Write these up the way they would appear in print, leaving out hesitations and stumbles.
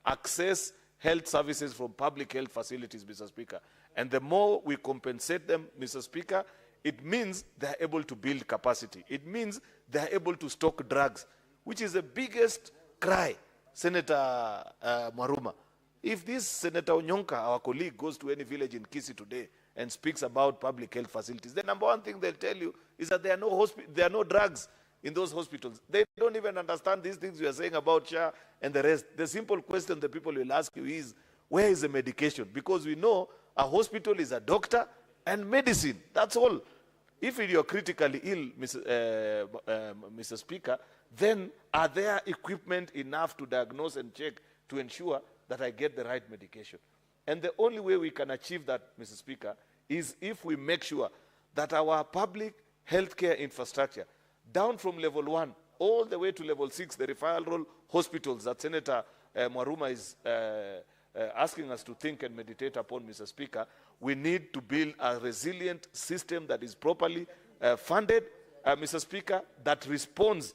access health services from public health facilities, Mr. Speaker. And the more we compensate them, Mr. Speaker, it means they're able to build capacity. It means they're able to stock drugs, which is the biggest cry, Senator Mwaruma. If this Senator Onyonka, our colleague, goes to any village in Kisii today and speaks about public health facilities, the number one thing they'll tell you is that there are no drugs in those hospitals. They don't even understand these things you are saying about CHA and the rest. The simple question the people will ask you is, where is the medication? Because we know a hospital is a doctor and medicine. That's all. If you're critically ill, Mr. Speaker, then are there equipment enough to diagnose and check to ensure that I get the right medication? And the only way we can achieve that, Mr. Speaker, is if we make sure that our public healthcare infrastructure, down from level 1 all the way to level 6, the referral hospitals that Senator Mwaruma is asking us to think and meditate upon, Mr. Speaker, we need to build a resilient system that is properly funded, Mr. Speaker, that responds,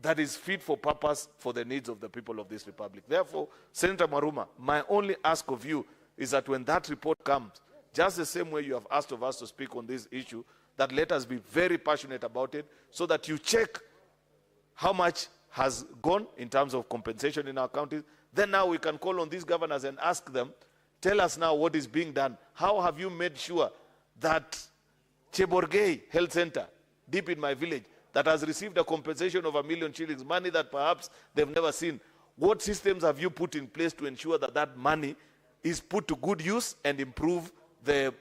that is fit for purpose for the needs of the people of this republic. Therefore, Senator Mwaruma, my only ask of you is that when that report comes, just the same way you have asked of us to speak on this issue, that let us be very passionate about it so that you check how much has gone in terms of compensation in our counties. Then now we can call on these governors and ask them, tell us now what is being done. How have you made sure that CHERALGEI Health Center, deep in my village, that has received a compensation of 1 million shillings, money that perhaps they've never seen, what systems have you put in place to ensure that that money is put to good use and improve the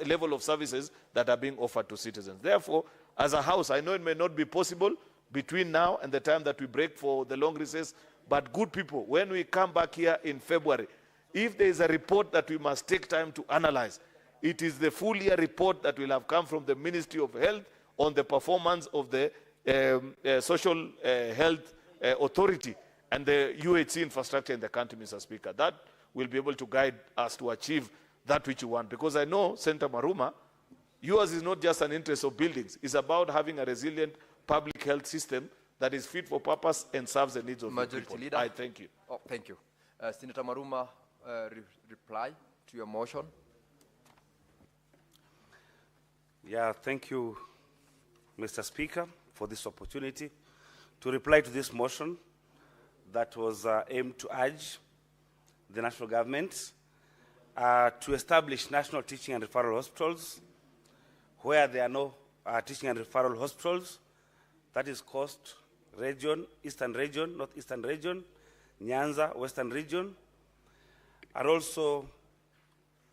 level of services that are being offered to citizens? Therefore, as a House, I know it may not be possible between now and the time that we break for the long recess, but good people, when we come back here in February, if there is a report that we must take time to analyze, it is the full year report that will have come from the Ministry of Health on the performance of the Social Health Authority and the UHC infrastructure in the country, Mr. Speaker. That will be able to guide us to achieve that which you want. Because I know, Senator Mwaruma, yours is not just an interest of buildings. It's about having a resilient public health system that is fit for purpose and serves the needs of the people. Leader. I thank you. Oh, thank you. Senator Mwaruma, reply to your motion. Yeah, thank you, Mr. Speaker, for this opportunity to reply to this motion that was aimed to urge the national government to establish national teaching and referral hospitals where there are no teaching and referral hospitals. That is Coast Region, Eastern Region, Northeastern Region, Nyanza, Western Region, are also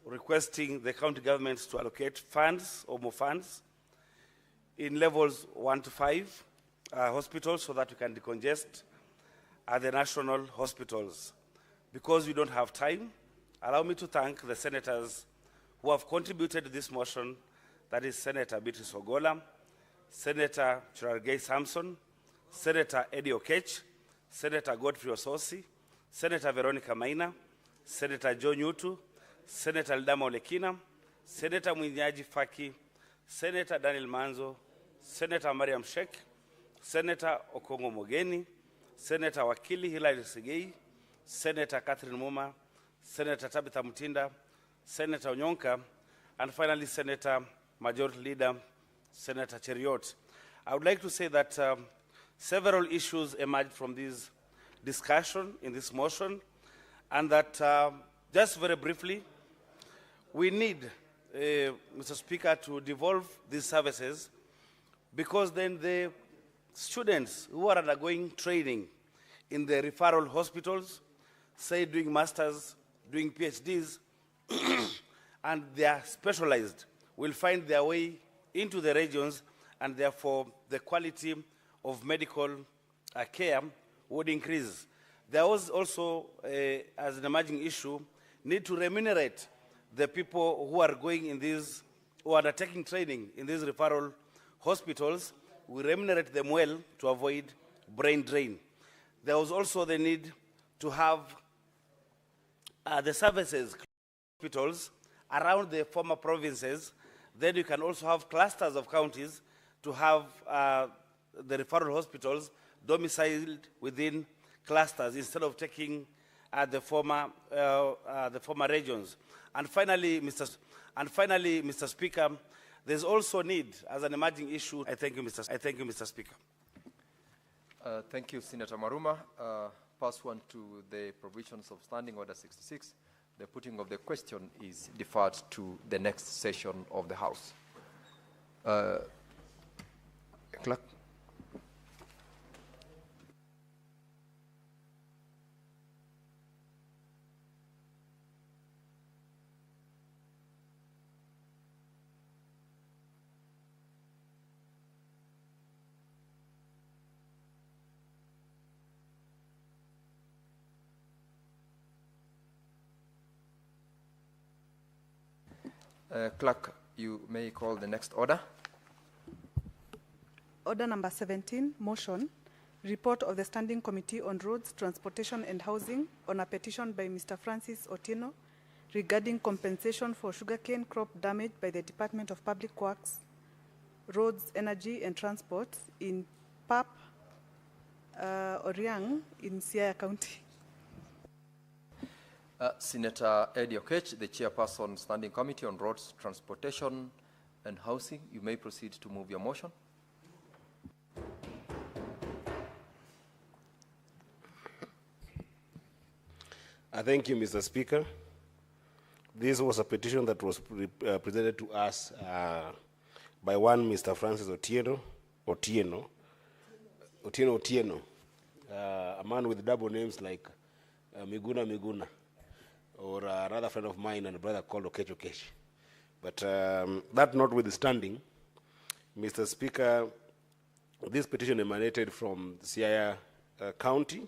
requesting the county governments to allocate funds or more funds in levels 1 to 5 hospitals so that we can decongest the national hospitals. Because we don't have time, allow me to thank the senators who have contributed to this motion, that is Senator Beatrice Ogola, Senator CHERALGEI Samson, Senator Eddie Okech, Senator Godfrey Ososi, Senator Veronica Maina, Senator Joe Nyutu, Senator Ldama Olekina, Senator Mwinyaji Faki, Senator Daniel Manzo, Senator Mariam Sheikh, Senator Okongo Mogeni, Senator Wakili Hilary Sigei, Senator Catherine Muma, Senator Tabitha Mutinda, Senator Onyonka, and finally Senator Majority Leader Senator Cheriot. I would like to say that several issues emerged from this discussion in this motion, and that just very briefly, we need, Mr. Speaker, to devolve these services, because then the students who are undergoing training in the referral hospitals, say doing masters, doing PhDs, and they are specialized, will find their way into the regions, and therefore the quality of medical care would increase. There was also, as an emerging issue, need to remunerate the people who are going in these, who are undertaking training in these referral hospitals. We remunerate them well to avoid brain drain. There was also the need to have the services hospitals around the former provinces. Then you can also have clusters of counties to have the referral hospitals domiciled within clusters instead of taking at the former regions. And finally, Mr. Speaker, there's also need as an emerging issue. I thank you, Mr. Speaker. Thank you, Senator Maruma. Pursuant to the provisions of Standing Order 66, the putting of the question is deferred to the next session of the House. Clerk. Clerk, you may call the next order. Order number 17, motion, report of the Standing Committee on Roads, Transportation and Housing on a petition by Mr. Francis Otieno regarding compensation for sugarcane crop damage by the Department of Public Works, Roads, Energy and Transport in PAP Oriang in Siaya County. Senator Eddie Okech, the Chairperson, Standing Committee on Roads, Transportation and Housing, you may proceed to move your motion. Thank you, Mr. Speaker. This was a petition that was presented to us by one Mr. Francis Otieno, a man with double names like Miguna, or another friend of mine and a brother called Okech. But that notwithstanding, Mr. Speaker, this petition emanated from Siaya County,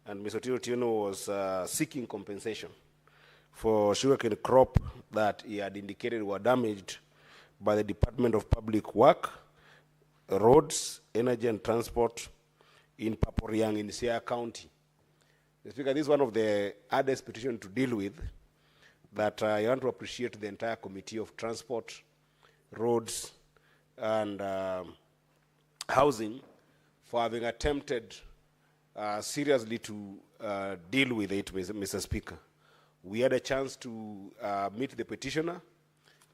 and Mr. Otieno was seeking compensation for sugarcane crop that he had indicated were damaged by the Department of Public Work, Roads, Energy and Transport in Paporiang in Siaya County. Mr. Speaker, this is one of the hardest petitions to deal with that I want to appreciate the entire Committee of Transport, Roads, and Housing for having attempted seriously to deal with it, Mr. Speaker. We had a chance to meet the petitioner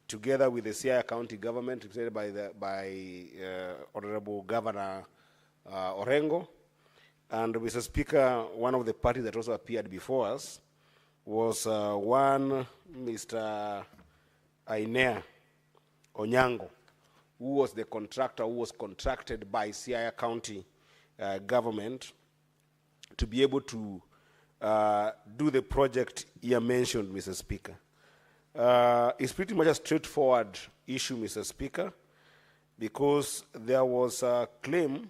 together with the Siaya County government, represented by Honorable Governor Orengo. And Mr. Speaker, one of the parties that also appeared before us was one Mr. Ainea Onyango, who was the contractor who was contracted by Siaya County government to be able to do the project here mentioned, Mr. Speaker. It's pretty much a straightforward issue, Mr. Speaker, because there was a claim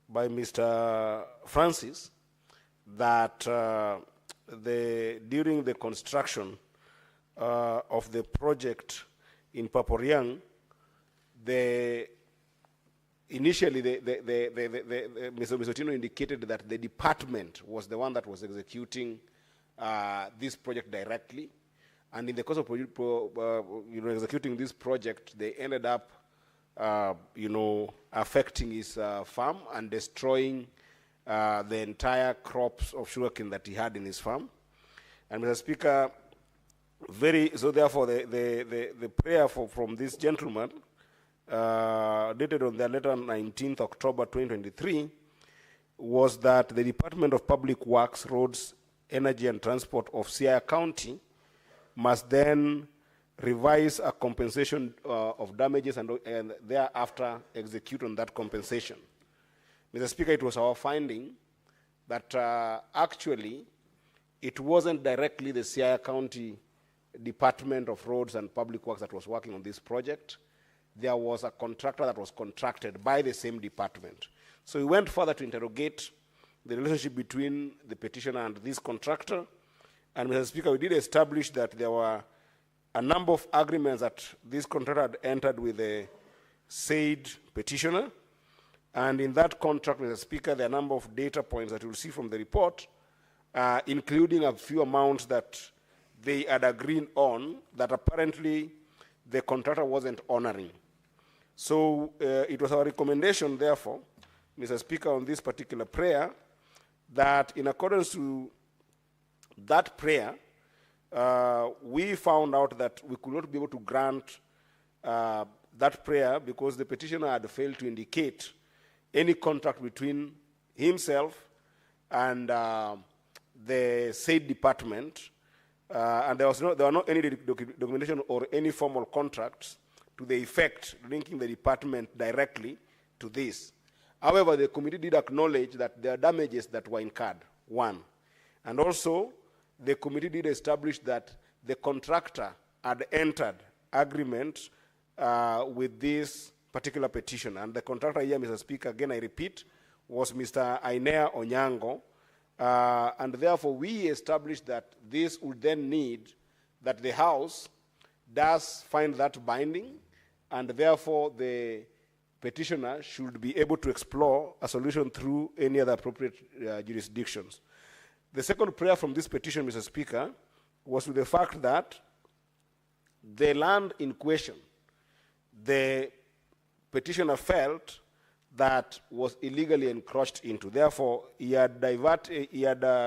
by Mr. Francis that during the construction of the project in Paporiang, initially Mr. Otieno indicated that the department was the one that was executing this project directly, and in the course of executing this project, they ended up affecting his farm and destroying the entire crops of sugarcane that he had in his farm. And Mr. Speaker, so therefore the prayer from this gentleman, dated on the letter 19th October 2023, was that the Department of Public Works, Roads, Energy and Transport of Siaya County must then revise a compensation of damages and thereafter execute on that compensation. Mr. Speaker, it was our finding that actually it wasn't directly the Siaya County Department of Roads and Public Works that was working on this project. There was a contractor that was contracted by the same department. So we went further to interrogate the relationship between the petitioner and this contractor. And Mr. Speaker, we did establish that there were a number of agreements that this contractor had entered with the said petitioner. And in that contract, Mr. Speaker, there are a number of data points that you'll see from the report, including a few amounts that they had agreed on that apparently the contractor wasn't honoring. So it was our recommendation, therefore, Mr. Speaker, on this particular prayer, that in accordance to that prayer, we found out that we could not be able to grant that prayer because the petitioner had failed to indicate any contract between himself and the said department, and there were not any documentation or any formal contracts to the effect linking the department directly to this. However, the committee did acknowledge that there are damages that were incurred, one. And also, the committee did establish that the contractor had entered agreement with this particular petition. And the contractor here, Mr. Speaker, again I repeat, was Mr. Ainea Onyango. And therefore, we established that this would then need that the House does find that binding, and therefore the petitioner should be able to explore a solution through any other appropriate jurisdictions. The second prayer from this petition, Mr. Speaker, was to the fact that the land in question, the petitioner felt that was illegally encroached into. Therefore, he had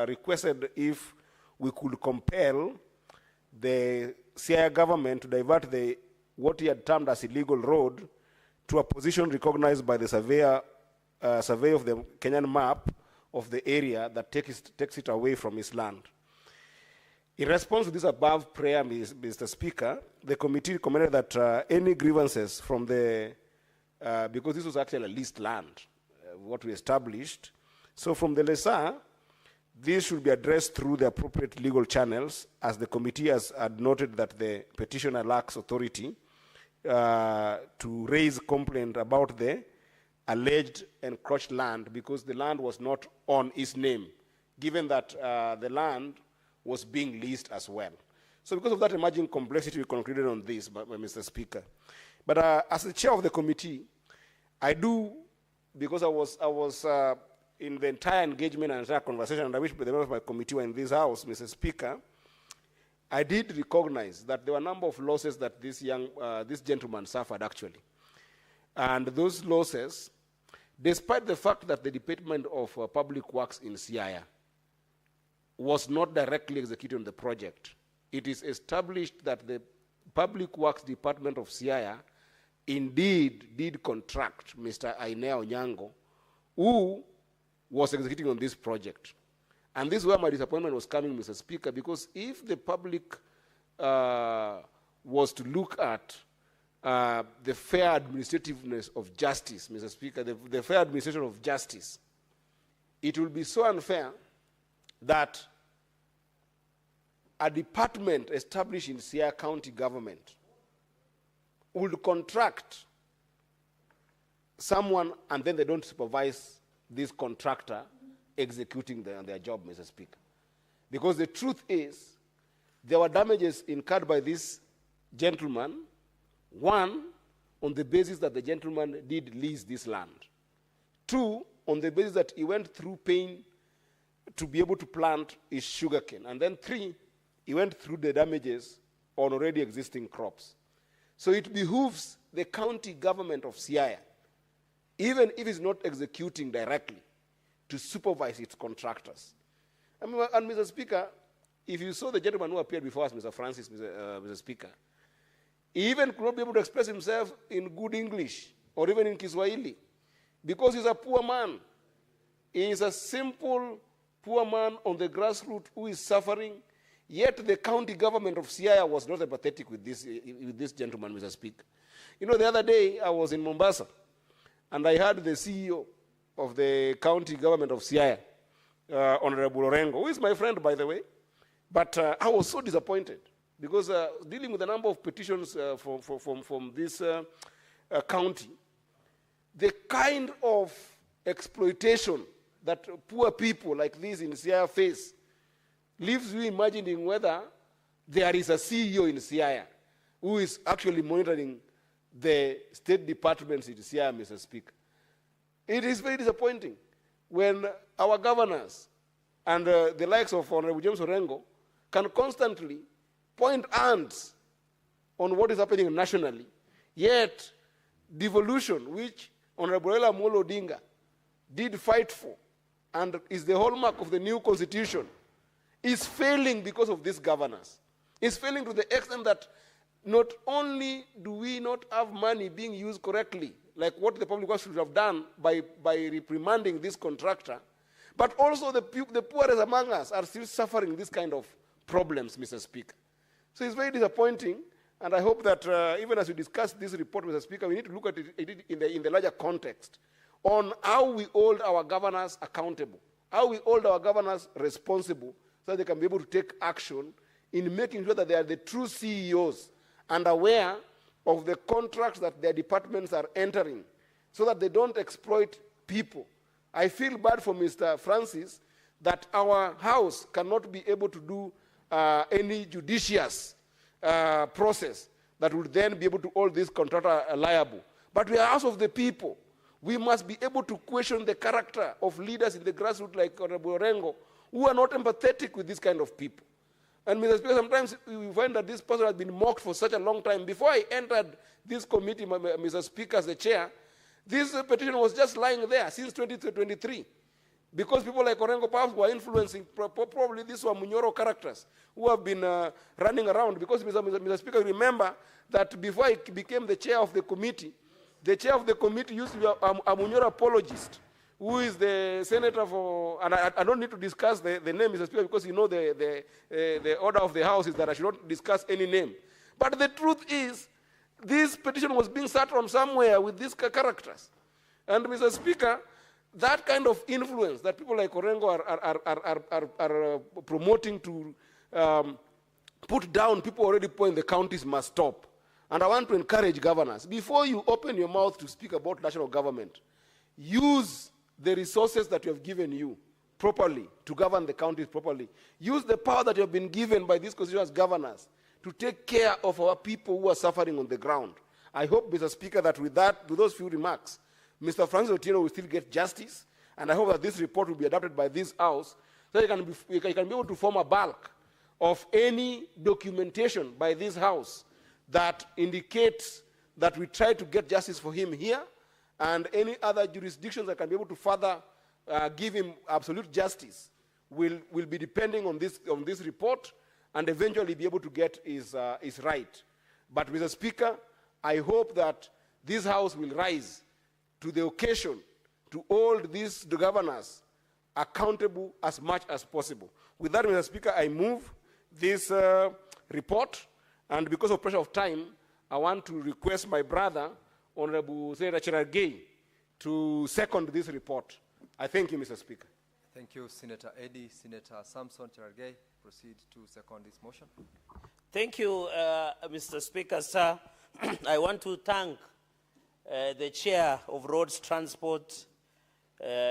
requested if we could compel the CIA government to divert what he had termed as illegal road to a position recognized by the survey of the Kenyan map of the area that takes it away from his land. In response to this above prayer, Mr. Speaker, the committee recommended that any grievances from the, because this was actually a leased land, what we established, so from the lessor, this should be addressed through the appropriate legal channels, as the committee has noted that the petitioner lacks authority to raise complaint about the alleged encroached land because the land was not on his name, given that the land was being leased as well. So because of that emerging complexity, we concluded on this, Mr. Speaker. But as the chair of the committee, I do, because I was in the entire engagement and entire conversation, and I wish the members of my committee were in this house, Mr. Speaker, I did recognize that there were a number of losses that this gentleman suffered actually. And those losses, despite the fact that the Department of Public Works in Siaya was not directly executing the project, it is established that the Public Works Department of Siaya indeed did contract Mr. Ainea Onyango, who was executing on this project. And this is where my disappointment was coming, Mr. Speaker, because if the public was to look at the fair administrativeness of justice, Mr. Speaker, the fair administration of justice, it will be so unfair that a department established in Siaya County government would contract someone and then they don't supervise this contractor executing their job, Mr. Speaker. Because the truth is, there were damages incurred by this gentleman, one, on the basis that the gentleman did lease this land. Two, on the basis that he went through pain to be able to plant his sugarcane. And then three, he went through the damages on already existing crops. So it behooves the county government of Siaya, even if it's not executing directly, to supervise its contractors. I mean, and Mr. Speaker, if you saw the gentleman who appeared before us, Mr. Francis, Mr. Speaker, he even could not be able to express himself in good English or even in Kiswahili because he's a poor man. He is a simple poor man on the grassroots who is suffering, yet the county government of Siaya was not empathetic with this gentleman, Mr. Speaker. You know, the other day I was in Mombasa, and I heard the CEO of the county government of Siaya, Honorable Orengo, who is my friend, by the way, but I was so disappointed because dealing with a number of petitions from this county, the kind of exploitation that poor people like this in Siaya face leaves you imagining whether there is a CEO in Siaya who is actually monitoring the state departments in Siaya, Mr. Speaker. It is very disappointing when our governors and the likes of Honorable James Orengo can constantly point hands on what is happening nationally, yet devolution, which Honorable Raila Amolo Odinga did fight for and is the hallmark of the new constitution, is failing because of these governors. It's failing to the extent that not only do we not have money being used correctly, like what the public works should have done by reprimanding this contractor, but also the poorest among us are still suffering this kind of problems, Mr. Speaker. So it's very disappointing, and I hope that even as we discuss this report, Mr. Speaker, we need to look at it in the larger context on how we hold our governors accountable, how we hold our governors responsible so that they can be able to take action in making sure that they are the true CEOs and aware of the contracts that their departments are entering so that they don't exploit people. I feel bad for Mr. Francis that our House cannot be able to do any judicious process that would then be able to hold this contractor liable. But we are House of the people. We must be able to question the character of leaders in the grassroots like Honorable Orengo, who are not empathetic with this kind of people. And Mr. Speaker, sometimes we find that this person has been mocked for such a long time. Before I entered this committee, Mr. Speaker, as the chair, this petition was just lying there since 2023. Because people like Orengo perhaps were influencing probably these were Munyoro characters who have been running around. Because, Mr. Speaker, remember that before I became the chair of the committee used to be a Munyoro apologist, who is the senator for, and I don't need to discuss the name, Mr. Speaker, because you know the order of the House is that I should not discuss any name. But the truth is, this petition was being sat from somewhere with these characters. And Mr. Speaker, that kind of influence that people like Orengo are promoting to put down people already poor in the counties must stop. And I want to encourage governors, before you open your mouth to speak about national government, use the resources that you have given you properly to govern the counties properly. Use the power that you have been given by these constitutional governors to take care of our people who are suffering on the ground. I hope, Mr. Speaker, that with those few remarks, Mr. Francis Otieno will still get justice, and I hope that this report will be adopted by this House so that you can be able to form a bulk of any documentation by this House that indicates that we try to get justice for him here, and any other jurisdictions that can be able to further give him absolute justice will be depending on this report and eventually be able to get his right. But, Mr. Speaker, I hope that this House will rise to the occasion to hold these governors accountable as much as possible. With that, Mr. Speaker, I move this report, and because of pressure of time, I want to request my brother, Honorable Senator CHERALGEI, to second this report. I thank you, Mr. Speaker. Thank you, Senator Eddy. Senator Samson CHERALGEI, proceed to second this motion. Thank you, Mr. Speaker, sir. I want to thank the Chair of Roads Transport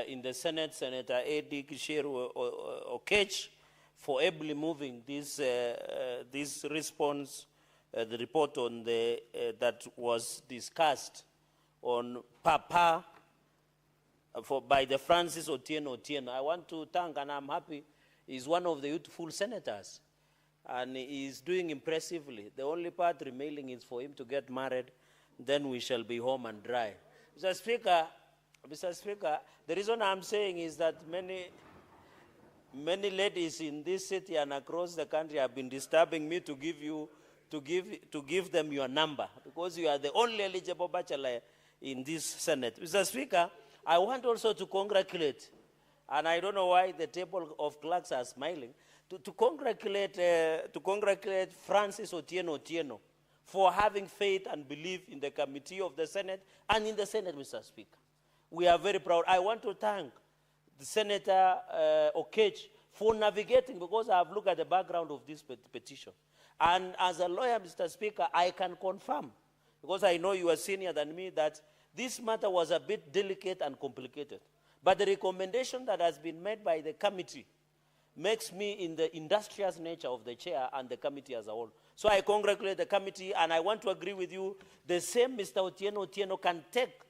in the Senate, Senator Eddy Kisheru Okech, for ably moving this response, the report on that was discussed on Papa by the Francis Otieno. I want to thank, and I'm happy, he's one of the youthful senators, and he's doing impressively. The only part remaining is for him to get married, then we shall be home and dry. Mr. Speaker, the reason I'm saying is that many ladies in this city and across the country have been disturbing me to give them your number, because you are the only eligible bachelor in this Senate. Mr. Speaker, I want also to congratulate, and I don't know why the table of clerks are smiling, to congratulate Francis Otieno for having faith and belief in the committee of the Senate and in the Senate, Mr. Speaker. We are very proud. I want to thank the Senator Okech for navigating, because I have looked at the background of this petition. And as a lawyer, Mr. Speaker, I can confirm, because I know you are senior than me, that this matter was a bit delicate and complicated. But the recommendation that has been made by the committee makes me in the industrious nature of the chair and the committee as a whole. So I congratulate the committee, and I want to agree with you. The same Mr. Otieno can take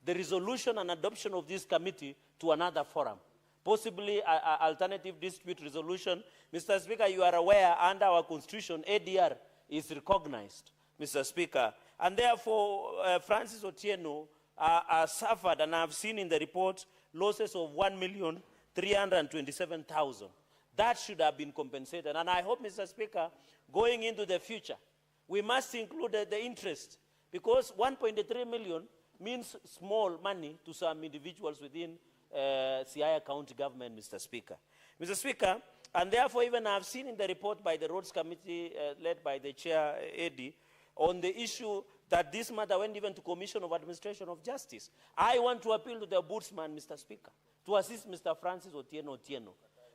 the resolution and adoption of this committee to another forum, possibly alternative dispute resolution. Mr. Speaker, you are aware under our constitution, ADR is recognized, Mr. Speaker. And therefore, Francis Otieno suffered, and I've seen in the report, losses of 1,327,000. that should have been compensated. And I hope, Mr. Speaker, going into the future, we must include the interest, because 1.3 million means small money to some individuals within Siaya County government, Mr. Speaker. Mr. Speaker, and therefore even I've seen in the report by the Roads Committee led by the Chair, Eddie, on the issue that this matter went even to Commission of Administration of Justice. I want to appeal to the Ombudsman, Mr. Speaker, to assist Mr. Francis Otieno,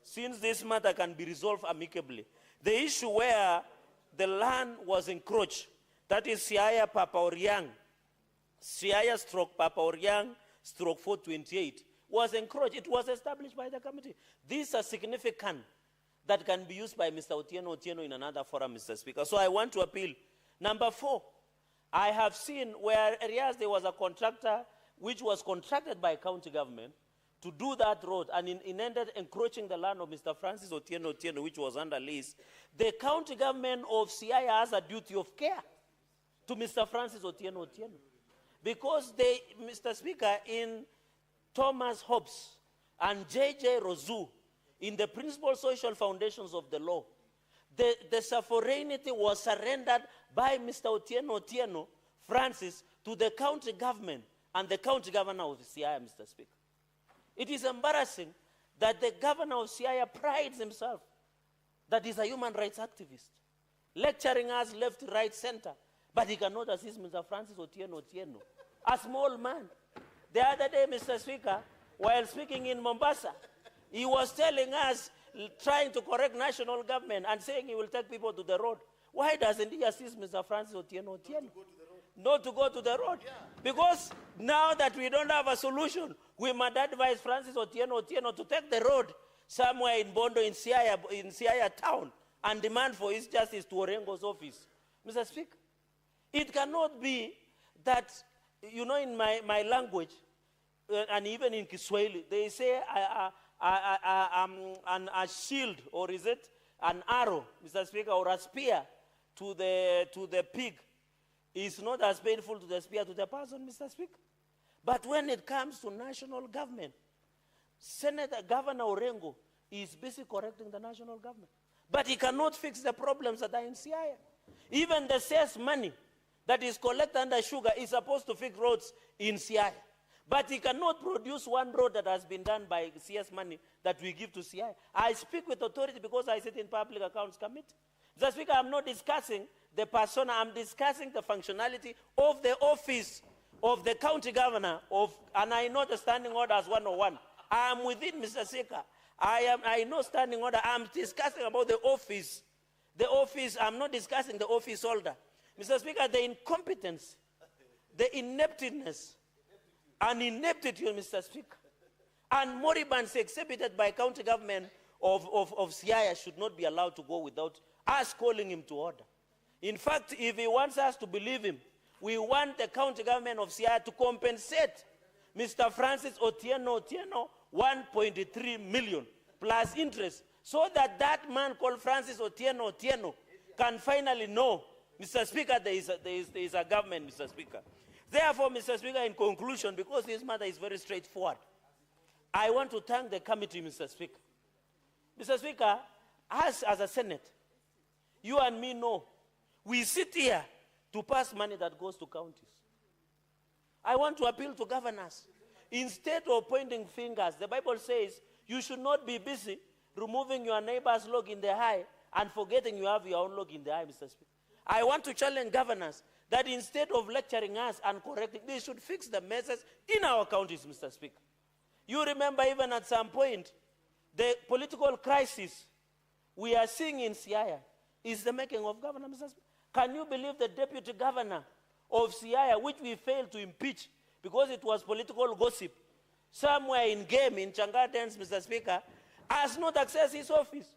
since this matter can be resolved amicably. The issue where the land was encroached, that is Siaya Papaoriang, Siaya stroke Papaoriang stroke 428, was encroached. It was established by the committee. These are significant that can be used by Mr. Otieno in another forum, Mr. Speaker. So I want to appeal. Number 4, I have seen where areas there was a contractor which was contracted by county government to do that road, and in ended encroaching the land of Mr. Francis Otieno, which was under lease. The county government of Siaya has a duty of care to Mr. Francis Otieno, because they, Mr. Speaker, in Thomas Hobbes and J.J. Rozu, in the principal social foundations of the law, the sovereignty was surrendered by Mr. Otieno Francis to the county government and the county governor of Siaya, Mr. Speaker. It is embarrassing that the governor of Siaya prides himself that he's a human rights activist, lecturing us left, right, center, but he cannot assist Mr. Francis Otieno, a small man. The other day, Mr. Speaker, while speaking in Mombasa, he was telling us, trying to correct national government and saying he will take people to the road. Why doesn't he assist Mr. Francis Otieno? Not to go to the road. Yeah. Because now that we don't have a solution, we must advise Francis Otieno to take the road somewhere in Bondo, in Siaya town, and demand for his justice to Orengo's office. Mr. Speaker, it cannot be that, you know, in my language, and even in Kiswahili, they say a shield, or is it an arrow, Mr. Speaker, or a spear to the pig is not as painful to the spear to the person, Mr. Speaker. But when it comes to national government, Governor Orengo is busy correcting the national government. But he cannot fix the problems that are in Siaya. Even the cess money that is collected under sugar is supposed to fix roads in Siaya. But he cannot produce one road that has been done by CS money that we give to Siaya. I speak with authority because I sit in Public Accounts Committee. Mr. Speaker, I'm not discussing the persona, I'm discussing the functionality of the office of the county governor and I know the standing order as 101. I am within, Mr. Speaker. I know standing order. I'm discussing about the office. The office, I'm not discussing the office holder. Mr. Speaker, the incompetence, the ineptness, and ineptitude, Mr. Speaker, and moribunds exhibited by county government of Siaya should not be allowed to go without us calling him to order. In fact, if he wants us to believe him, we want the county government of Siaya to compensate Mr. Francis Otieno 1.3 million plus interest, so that that man called Francis Otieno can finally know, Mr. Speaker, there is a government, Mr. Speaker. Therefore, Mr. Speaker, in conclusion, because this matter is very straightforward, I want to thank the committee, Mr. Speaker. Mr. Speaker, as a Senate, you and me know, we sit here to pass money that goes to counties. I want to appeal to governors. Instead of pointing fingers, the Bible says you should not be busy removing your neighbor's log in the eye and forgetting you have your own log in the eye, Mr. Speaker. I want to challenge governors that instead of lecturing us and correcting, they should fix the messes in our counties, Mr. Speaker. You remember even at some point, the political crisis we are seeing in Siaya is the making of governor, Mr. Speaker. Can you believe the deputy governor of Siaya, which we failed to impeach because it was political gossip, somewhere in game, in Changardens, Mr. Speaker, has not accessed his office?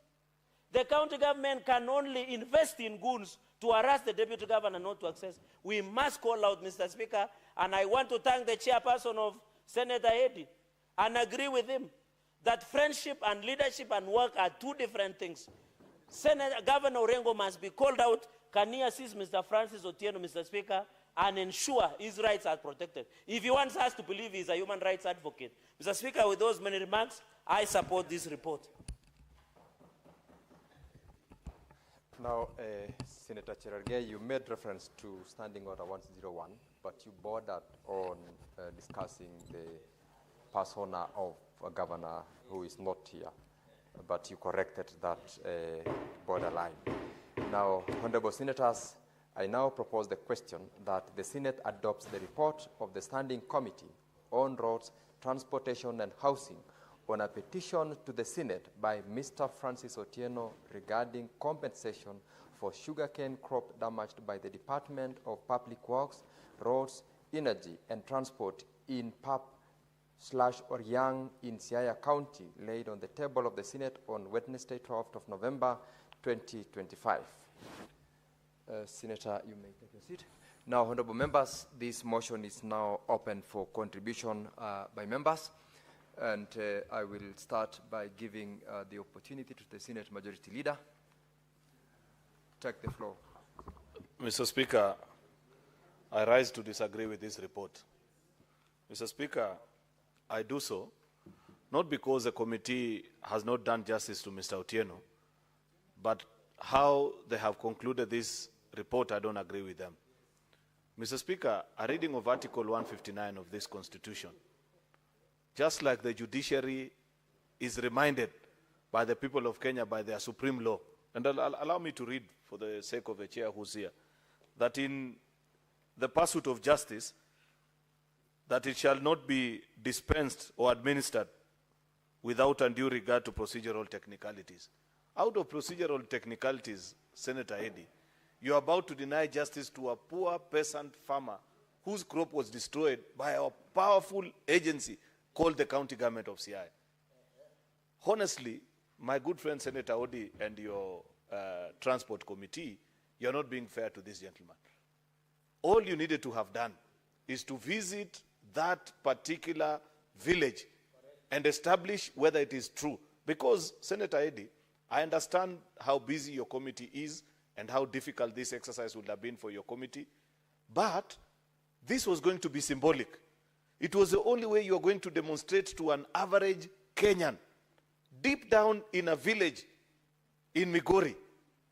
The county government can only invest in goons to harass the deputy governor, not to access. We must call out, Mr. Speaker, and I want to thank the chairperson of Senator Eddie and agree with him that friendship and leadership and work are two different things. Governor Orengo must be called out. Can he assist Mr. Francis Otieno, Mr. Speaker, and ensure his rights are protected? If he wants us to believe he's a human rights advocate. Mr. Speaker, with those many remarks, I support this report. Now, Senator Cherargei, you made reference to Standing Order 101, but you bordered on discussing the persona of a governor who is not here, but you corrected that borderline. Now, Honorable Senators, I now propose the question that the Senate adopts the report of the Standing Committee on Roads, Transportation and Housing on a petition to the Senate by Mr. Francis Otieno regarding compensation for sugarcane crop damaged by the Department of Public Works, Roads, Energy and Transport in Pap/Oryang in Siaya County, laid on the table of the Senate on Wednesday, 12th of November, 2025. Senator, you may take your seat. Now, honorable members, this motion is now open for contribution by members. And I will start by giving the opportunity to the Senate Majority Leader. Take the floor. Mr. Speaker, I rise to disagree with this report. Mr. Speaker, I do so not because the committee has not done justice to Mr. Otieno, but how they have concluded this report, I don't agree with them. Mr. Speaker, a reading of Article 159 of this Constitution, just like the judiciary is reminded by the people of Kenya by their supreme law, and allow me to read for the sake of the chair who's here, that in the pursuit of justice, that it shall not be dispensed or administered without undue regard to procedural technicalities. Out of procedural technicalities, Senator Eddy, you are about to deny justice to a poor peasant farmer whose crop was destroyed by a powerful agency called the county government of Siaya. Honestly, my good friend Senator Odi and your transport committee, you're not being fair to this gentleman. All you needed to have done is to visit that particular village and establish whether it is true. Because, Senator Eddy, I understand how busy your committee is and how difficult this exercise would have been for your committee, but this was going to be symbolic. It was the only way you are going to demonstrate to an average Kenyan, deep down in a village in Migori,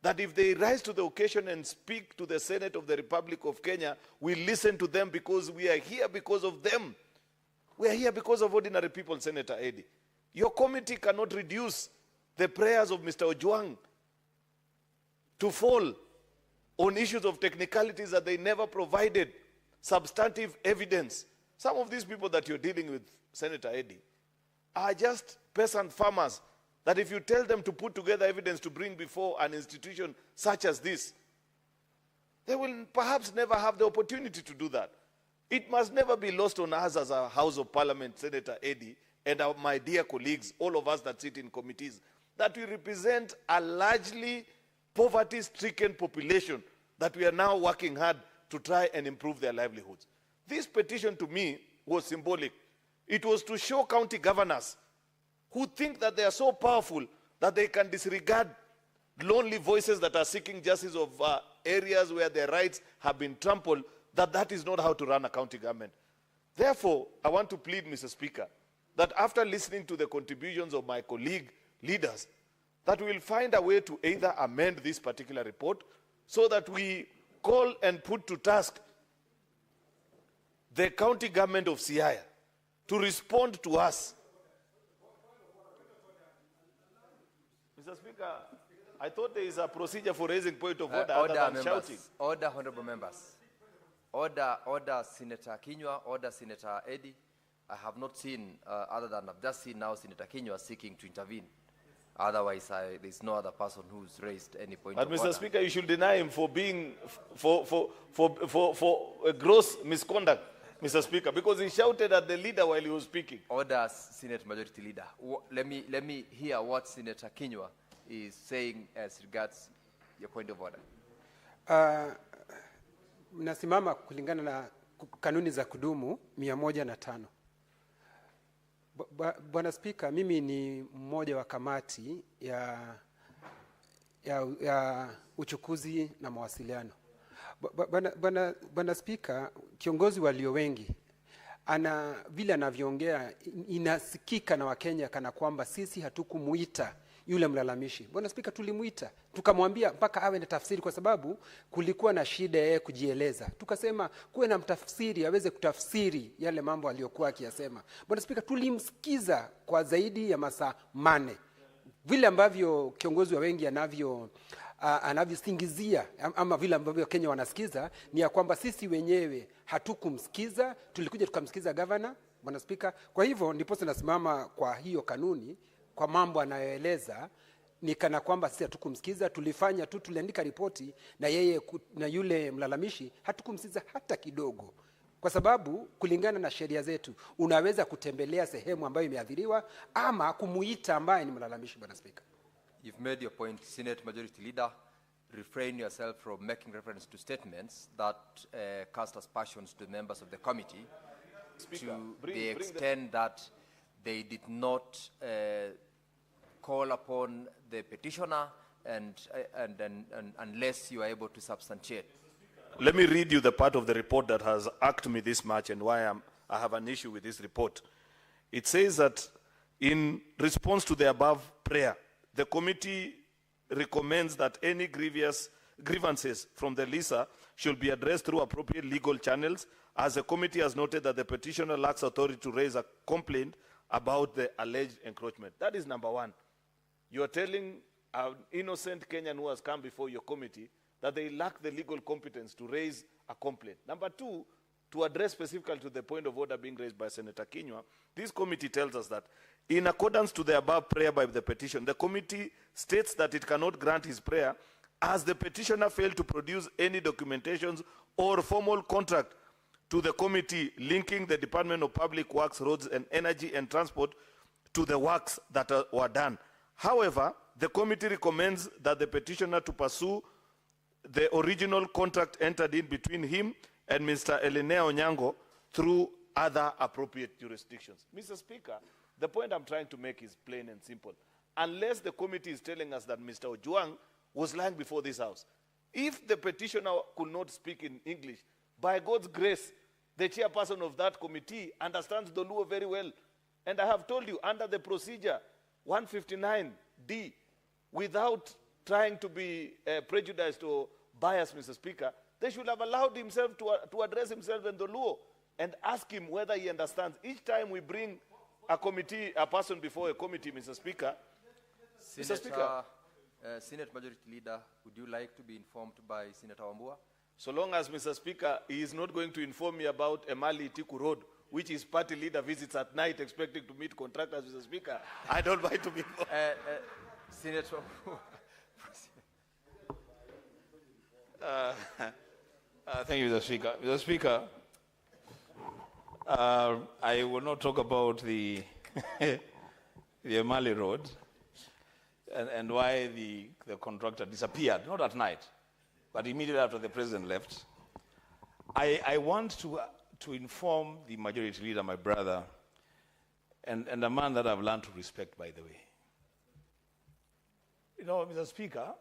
that if they rise to the occasion and speak to the Senate of the Republic of Kenya, we listen to them because we are here because of them. We are here because of ordinary people, Senator Eddy. Your committee cannot reduce the prayers of Mr. Ojwang to fall on issues of technicalities that they never provided substantive evidence. Some of these people that you're dealing with, Senator Eddy, are just peasant farmers that if you tell them to put together evidence to bring before an institution such as this, they will perhaps never have the opportunity to do that. It must never be lost on us as a House of Parliament, Senator Eddy, and my dear colleagues, all of us that sit in committees, that we represent a largely poverty-stricken population that we are now working hard to try and improve their livelihoods. This petition to me was symbolic. It was to show county governors who think that they are so powerful that they can disregard lonely voices that are seeking justice of areas where their rights have been trampled, that is not how to run a county government. Therefore, I want to plead, Mr. Speaker, that after listening to the contributions of my colleague leaders, that we will find a way to either amend this particular report so that we call and put to task the county government of Siaya to respond to us. Mr. Speaker, I thought there is a procedure for raising point of order other than shouting. Order, honorable members. Order, Senator Kinyua, order, Senator Eddy. I have not seen, other than I've just seen now Senator Kinyua seeking to intervene. Otherwise, there's no other person who's raised any point of order. But Mr. Speaker, you should deny him for being, for a gross misconduct, Mr. Speaker, because he shouted at the leader while he was speaking. Order, Senate Majority Leader. Let me hear what Senator Kinyua is saying as regards your point of order. Nasimama kulingana na kanuni za kudumu 105. Bwana Spika, mimi ni mmoja wa kamati ya uchukuzi na mawasiliano. Bwana Spika, kiongozi walio wengi vile anavyoongea inasikika na Wakenya kana kwamba sisi hatukumuita yule mlalamishi. Bwana Spika, tulimuita tukamwambia mpaka awe na tafsiri, kwa sababu kulikuwa na shida yeye kujieleza. Tukasema kuwe na mtafsiri aweze kutafsiri yale mambo aliyokuwa akiyasema. Bwana Spika, tulimsikiza kwa zaidi ya masaa 8, vile ambavyo kiongozi wa wengi anavyosingizia ama vile ambavyo Kenya wanasikiza ni ya kwamba sisi wenyewe hatukumsikiza, tulikuja tukamsikiza governor. Bwana Spika, kwa hivyo ndipo tunasimama kwa hiyo kanuni, kwa mambo anayoeleza ni kana kwamba sisi hatukumsikiza. Tulifanya tu, tuliandika ripoti na yeye na yule mlalamishi hatukumsikiza hata kidogo, kwa sababu kulingana na sheria zetu unaweza kutembelea sehemu ambayo imeathiriwa ama kumuita ambaye ni mlalamishi. Bwana Spika, you've made your point. Senate Majority Leader, refrain yourself from making reference to statements that cast aspersions to the members of the committee, Speaker, to the extent that they did not call upon the petitioner and unless you are able to substantiate. Let me read you the part of the report that has irked me this much and why I have an issue with this report. It says that in response to the above prayer, the committee recommends that any grievances from the LISA should be addressed through appropriate legal channels, as the committee has noted that the petitioner lacks authority to raise a complaint about the alleged encroachment. That is number one. You are telling an innocent Kenyan who has come before your committee that they lack the legal competence to raise a complaint. Number two, to address specifically to the point of order being raised by Senator Kinyua, this committee tells us that in accordance to the above prayer by the petition, the committee states that it cannot grant his prayer as the petitioner failed to produce any documentations or formal contract to the committee linking the Department of Public Works, Roads and Energy and Transport to the works that were done. However, the committee recommends that the petitioner to pursue the original contract entered in between him and Mr. Elenea Onyango through other appropriate jurisdictions. Mr. Speaker, the point I'm trying to make is plain and simple. Unless the committee is telling us that Mr. Ojuang was lying before this House, if the petitioner could not speak in English, by God's grace, the chairperson of that committee understands the law very well. And I have told you, under the procedure 159D, without trying to be prejudiced or biased, Mr. Speaker, they should have allowed himself to address himself in the law and ask him whether he understands. Each time we bring a person before a committee, Mr. Speaker, Mr. Speaker, Senate Majority Leader, would you like to be informed by Senator Wambua? So long as, Mr. Speaker, he is not going to inform me about Emali Itiku Road, which his party leader visits at night expecting to meet contractors, Mr. Speaker, I don't mind to be informed. Senator Thank you, Mr. Speaker. Mr. Speaker, I will not talk about the Emali Road and why the contractor disappeared, not at night, but immediately after the president left. I want to inform the majority leader, my brother, and a man that I've learned to respect, by the way. You know, Mr. Speaker,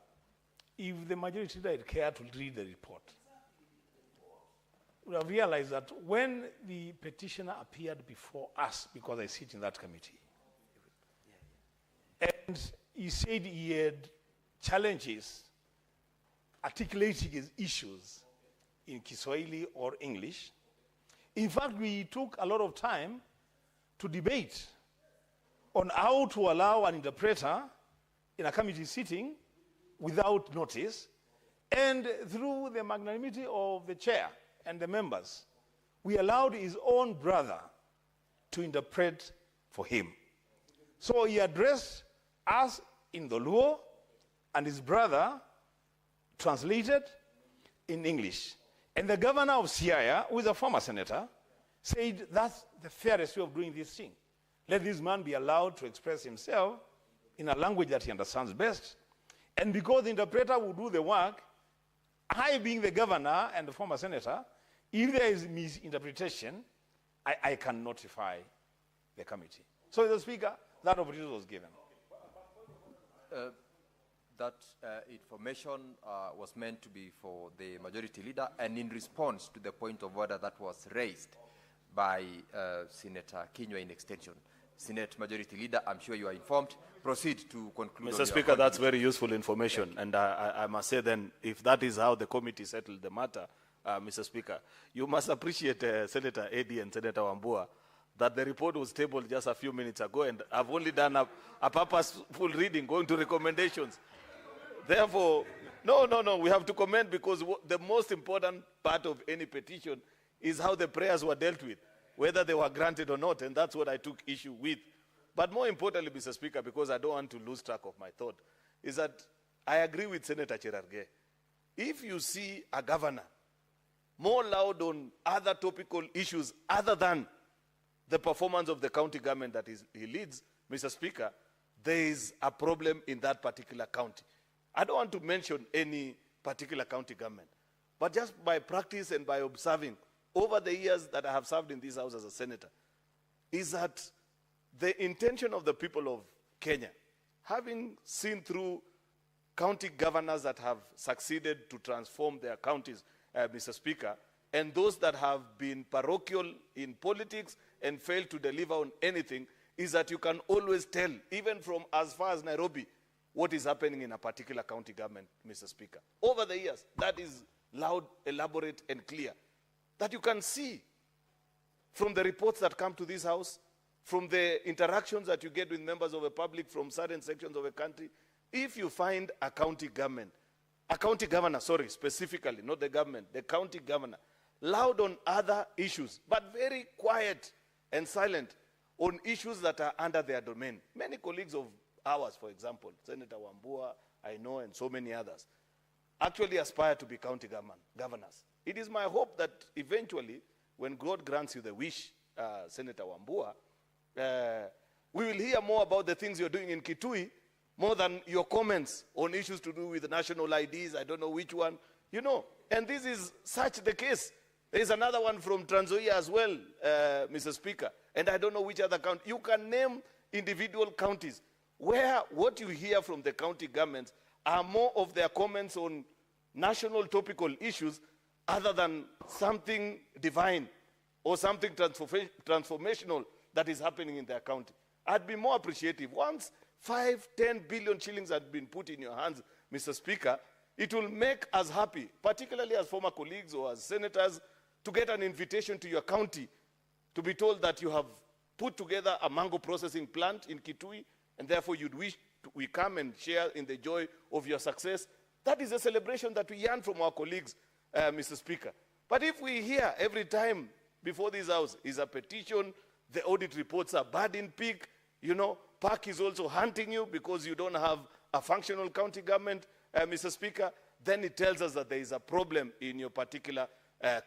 if the majority leader had cared to read the report, we have realized that when the petitioner appeared before us, because I sit in that committee, and he said he had challenges articulating his issues in Kiswahili or English. In fact, we took a lot of time to debate on how to allow an interpreter in a committee sitting without notice, and through the magnanimity of the chair and the members, we allowed his own brother to interpret for him. So he addressed us in the Luo, and his brother translated in English. And the governor of Siaya, who is a former senator, said that's the fairest way of doing this thing. Let this man be allowed to express himself in a language that he understands best. And because the interpreter will do the work, I, being the governor and the former senator, if there is misinterpretation, I can notify the committee. So, Mr. Speaker, that opportunity was given. That information was meant to be for the majority leader, and in response to the point of order that was raised by Senator Kinyua in extension. Senate Majority Leader, I'm sure you are informed. Proceed to conclude. Mr. Speaker, that's very useful information. And I must say then, if that is how the committee settled the matter, Mr. Speaker, you must appreciate Senator Eddy and Senator Wambua that the report was tabled just a few minutes ago, and I've only done a purposeful reading going to recommendations. Therefore, no, we have to comment, because the most important part of any petition is how the prayers were dealt with, whether they were granted or not, and that's what I took issue with. But more importantly, Mr. Speaker, because I don't want to lose track of my thought, is that I agree with Senator CHERALGEI. If you see a governor more loud on other topical issues other than the performance of the county government that he leads, Mr. Speaker, there is a problem in that particular county. I don't want to mention any particular county government, but just by practice and by observing over the years that I have served in this house as a senator, is that the intention of the people of Kenya, having seen through county governors that have succeeded to transform their counties, Mr. Speaker, and those that have been parochial in politics and failed to deliver on anything, is that you can always tell, even from as far as Nairobi, what is happening in a particular county government, Mr. Speaker. Over the years, that is loud, elaborate, and clear. That you can see from the reports that come to this house, from the interactions that you get with members of the public from certain sections of the country. If you find a county governor, specifically, not the government, the county governor, loud on other issues, but very quiet and silent on issues that are under their domain. Many colleagues of ours, for example, Senator Wambua, I know, and so many others, actually aspire to be county governors. It is my hope that eventually, when God grants you the wish, Senator Wambua, we will hear more about the things you're doing in Kitui, more than your comments on issues to do with national IDs, I don't know which one, you know. And this is such the case. There is another one from Trans Nzoia as well, Mr. Speaker, and I don't know which other county. You can name individual counties where what you hear from the county governments are more of their comments on national topical issues other than something divine or something transformational that is happening in their county. I'd be more appreciative. Once 5-10 billion shillings had been put in your hands, Mr. Speaker, it will make us happy, particularly as former colleagues or as senators, to get an invitation to your county to be told that you have put together a mango processing plant in Kitui, and therefore you'd wish we come and share in the joy of your success. That is a celebration that we yearn from our colleagues, Mr. Speaker. But if we hear every time before this house is a petition, the audit reports are bad in Peak, you know, Park is also hunting you because you don't have a functional county government, Mr. Speaker, then it tells us that there is a problem in your particular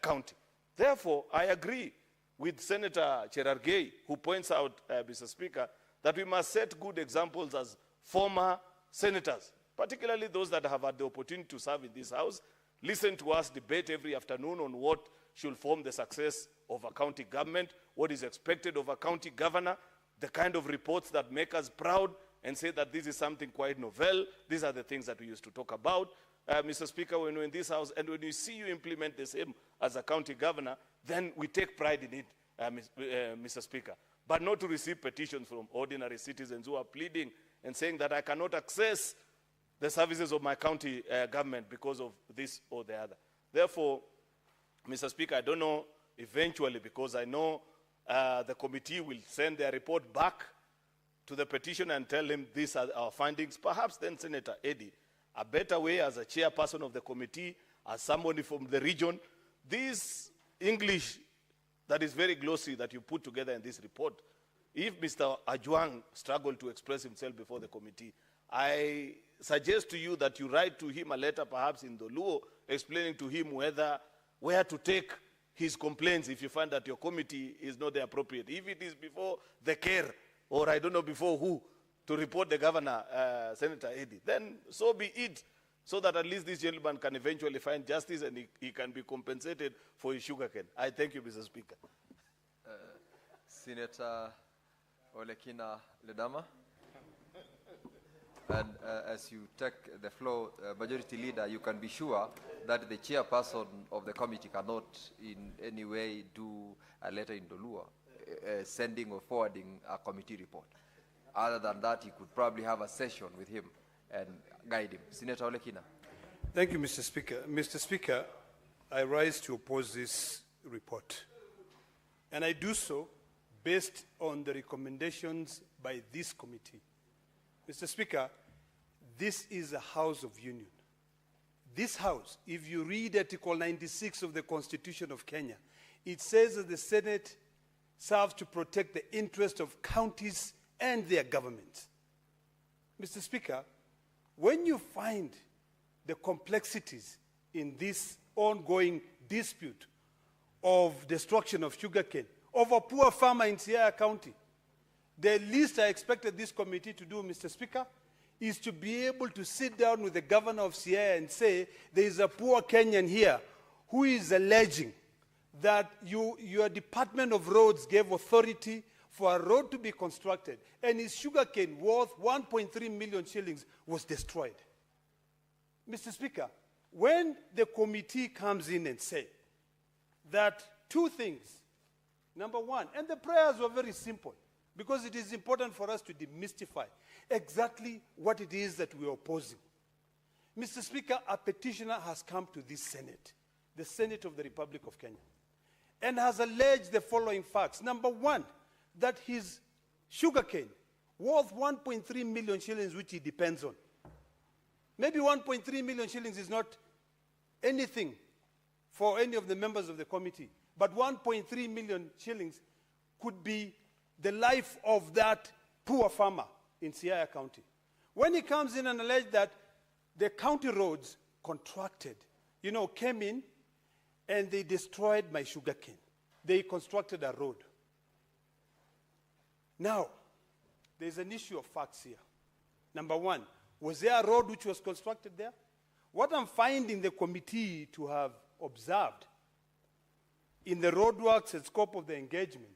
county. Therefore, I agree with Senator CHERALGEI, who points out, Mr. Speaker, that we must set good examples as former senators, particularly those that have had the opportunity to serve in this house, listen to us debate every afternoon on what should form the success of a county government, what is expected of a county governor, the kind of reports that make us proud and say that this is something quite novel. These are the things that we used to talk about, Mr. Speaker, when we're in this house, and when we see you implement the same as a county governor, then we take pride in it, Mr. Speaker. But not to receive petitions from ordinary citizens who are pleading and saying that I cannot access the services of my county government because of this or the other. Therefore, Mr. Speaker, I don't know eventually, because I know the committee will send their report back to the petitioner and tell him these are our findings. Perhaps then, Senator Eddy, a better way as a chairperson of the committee, as somebody from the region, this English that is very glossy that you put together in this report, if Mr. Ajwang struggled to express himself before the committee, I suggest to you that you write to him a letter, perhaps in the Luo, explaining to him where to take his complaints if you find that your committee is not the appropriate. If it is before the CARE, or I don't know before who, to report the governor, Senator Eddy, then so be it, so that at least this gentleman can eventually find justice and he can be compensated for his sugarcane. I thank you, Mr. Speaker. Senator Olekina Ledama. And as you take the floor, Majority Leader, you can be sure that the chairperson of the committee cannot in any way do a letter in Dolua. sending or forwarding a committee report. Other than that, you could probably have a session with him and guide him. Senator Olekina. Thank you, Mr. Speaker. Mr. Speaker, I rise to oppose this report. And I do so based on the recommendations by this committee. Mr. Speaker, this is a house of union. This house, if you read Article 96 of the Constitution of Kenya, it says that the Senate serves to protect the interests of counties and their governments. Mr. Speaker, when you find the complexities in this ongoing dispute of destruction of sugarcane of a poor farmer in Siaya County, the least I expected this committee to do, Mr. Speaker, is to be able to sit down with the governor of Siaya and say, there is a poor Kenyan here who is alleging that your Department of Roads gave authority for a road to be constructed, and his sugarcane worth 1.3 million shillings was destroyed. Mr. Speaker, when the committee comes in and say that two things, number one, and the prayers were very simple, because it is important for us to demystify exactly what it is that we are opposing. Mr. Speaker, a petitioner has come to this Senate, the Senate of the Republic of Kenya, and has alleged the following facts. Number one, that his sugarcane worth 1.3 million shillings, which he depends on. Maybe 1.3 million shillings is not anything for any of the members of the committee, but 1.3 million shillings could be the life of that poor farmer in Siaya County. When he comes in and alleges that the county roads contracted, came in and they destroyed my sugarcane. They constructed a road. Now, there's an issue of facts here. Number one, was there a road which was constructed there? What I'm finding the committee to have observed in the roadworks and scope of the engagement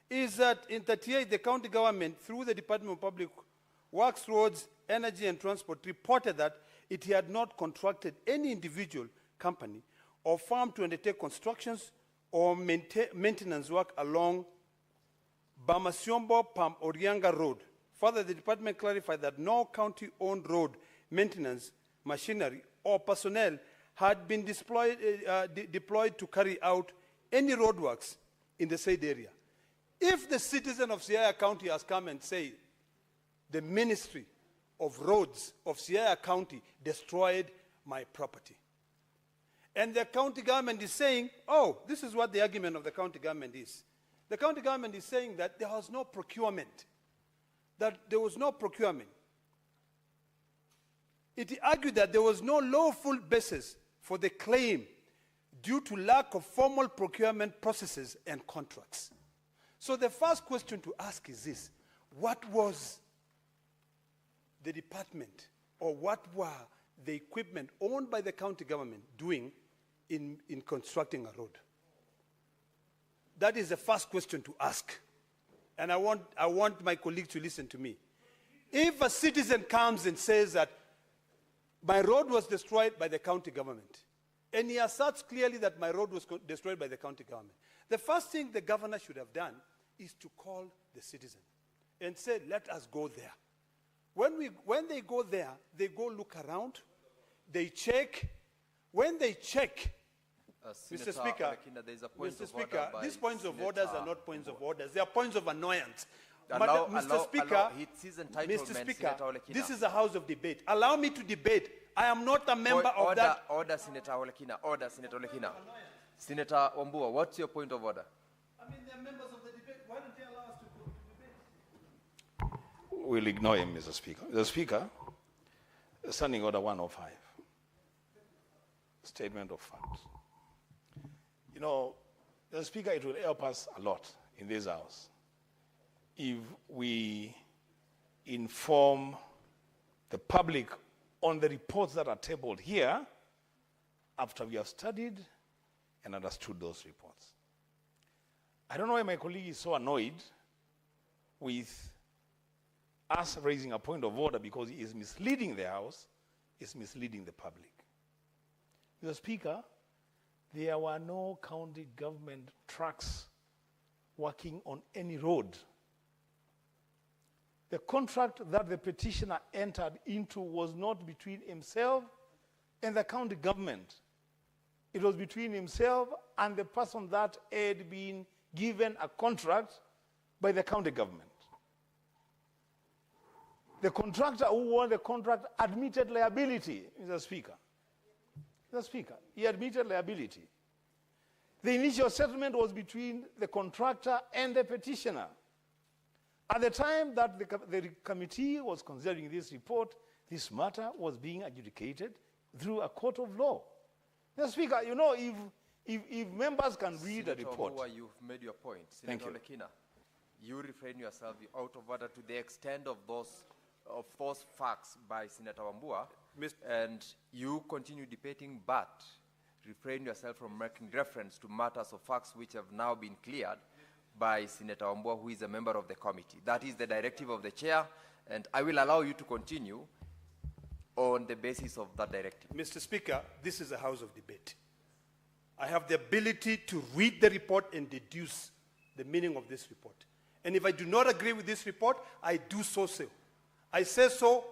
is that in 38, the county government, through the Department of Public Works, Roads, Energy and Transport, reported that it had not contracted any individual company or firm to undertake constructions or maintenance work along Bamasyombo Pam Orianga Road. Further, the department clarified that no county-owned road maintenance machinery or personnel had been deployed to carry out any roadworks in the said area. If the citizen of Siaya County has come and said the Ministry of Roads of Siaya County destroyed my property, and the county government is saying, oh, this is what the argument of the county government is. The county government is saying that there was no procurement, It argued that there was no lawful basis for the claim due to lack of formal procurement processes and contracts. So the first question to ask is this: what was the department, or what were the equipment owned by the county government doing in constructing a road? That is the first question to ask. And I want my colleagues to listen to me. If a citizen comes and says that my road was destroyed by the county government, and he asserts clearly that my road was destroyed by the county government, the first thing the governor should have done is to call the citizen and say, let us go there. When they go there, they go look around, they check. When they check, Mr. Speaker, these points of orders are not points of orders. They are points of annoyance. Mr. Speaker, this is a house of debate. Allow me to debate. I am not a member of that. Order, Senator Olekina. Order, Senator Olekina. Senator Wambua, what's your point of order? I mean, they are members of the debate. Why don't they allow us to debate? We'll ignore him, Mr. Speaker. Mr. Speaker, Standing Order 105, Statement of Facts. Mr. Speaker, it will help us a lot in this House if we inform the public on the reports that are tabled here after we have studied and understood those reports. I don't know why my colleague is so annoyed with us raising a point of order, because he is misleading the House, is misleading the public. Mr. Speaker, there were no county government trucks working on any road. The contract that the petitioner entered into was not between himself and the county government. It was between himself and the person that had been given a contract by the county government. The contractor who won the contract admitted liability, Mr. Speaker. Mr. Speaker, he admitted liability. The initial settlement was between the contractor and the petitioner. At the time that the committee was considering this report, this matter was being adjudicated through a court of law. Mr. Speaker, you know, if members can read the report. Senator Ombua, you've made your point. Thank Senator Lekina, you refrain yourself out of order to the extent of those facts by Senator Ombua, and you continue debating, but refrain yourself from making reference to matters of facts which have now been cleared by Senator Ombua, who is a member of the committee. That is the directive of the chair, and I will allow you to continue on the basis of that directive. Mr. Speaker, this is a house of debate. I have the ability to read the report and deduce the meaning of this report. And if I do not agree with this report, I do so. I say so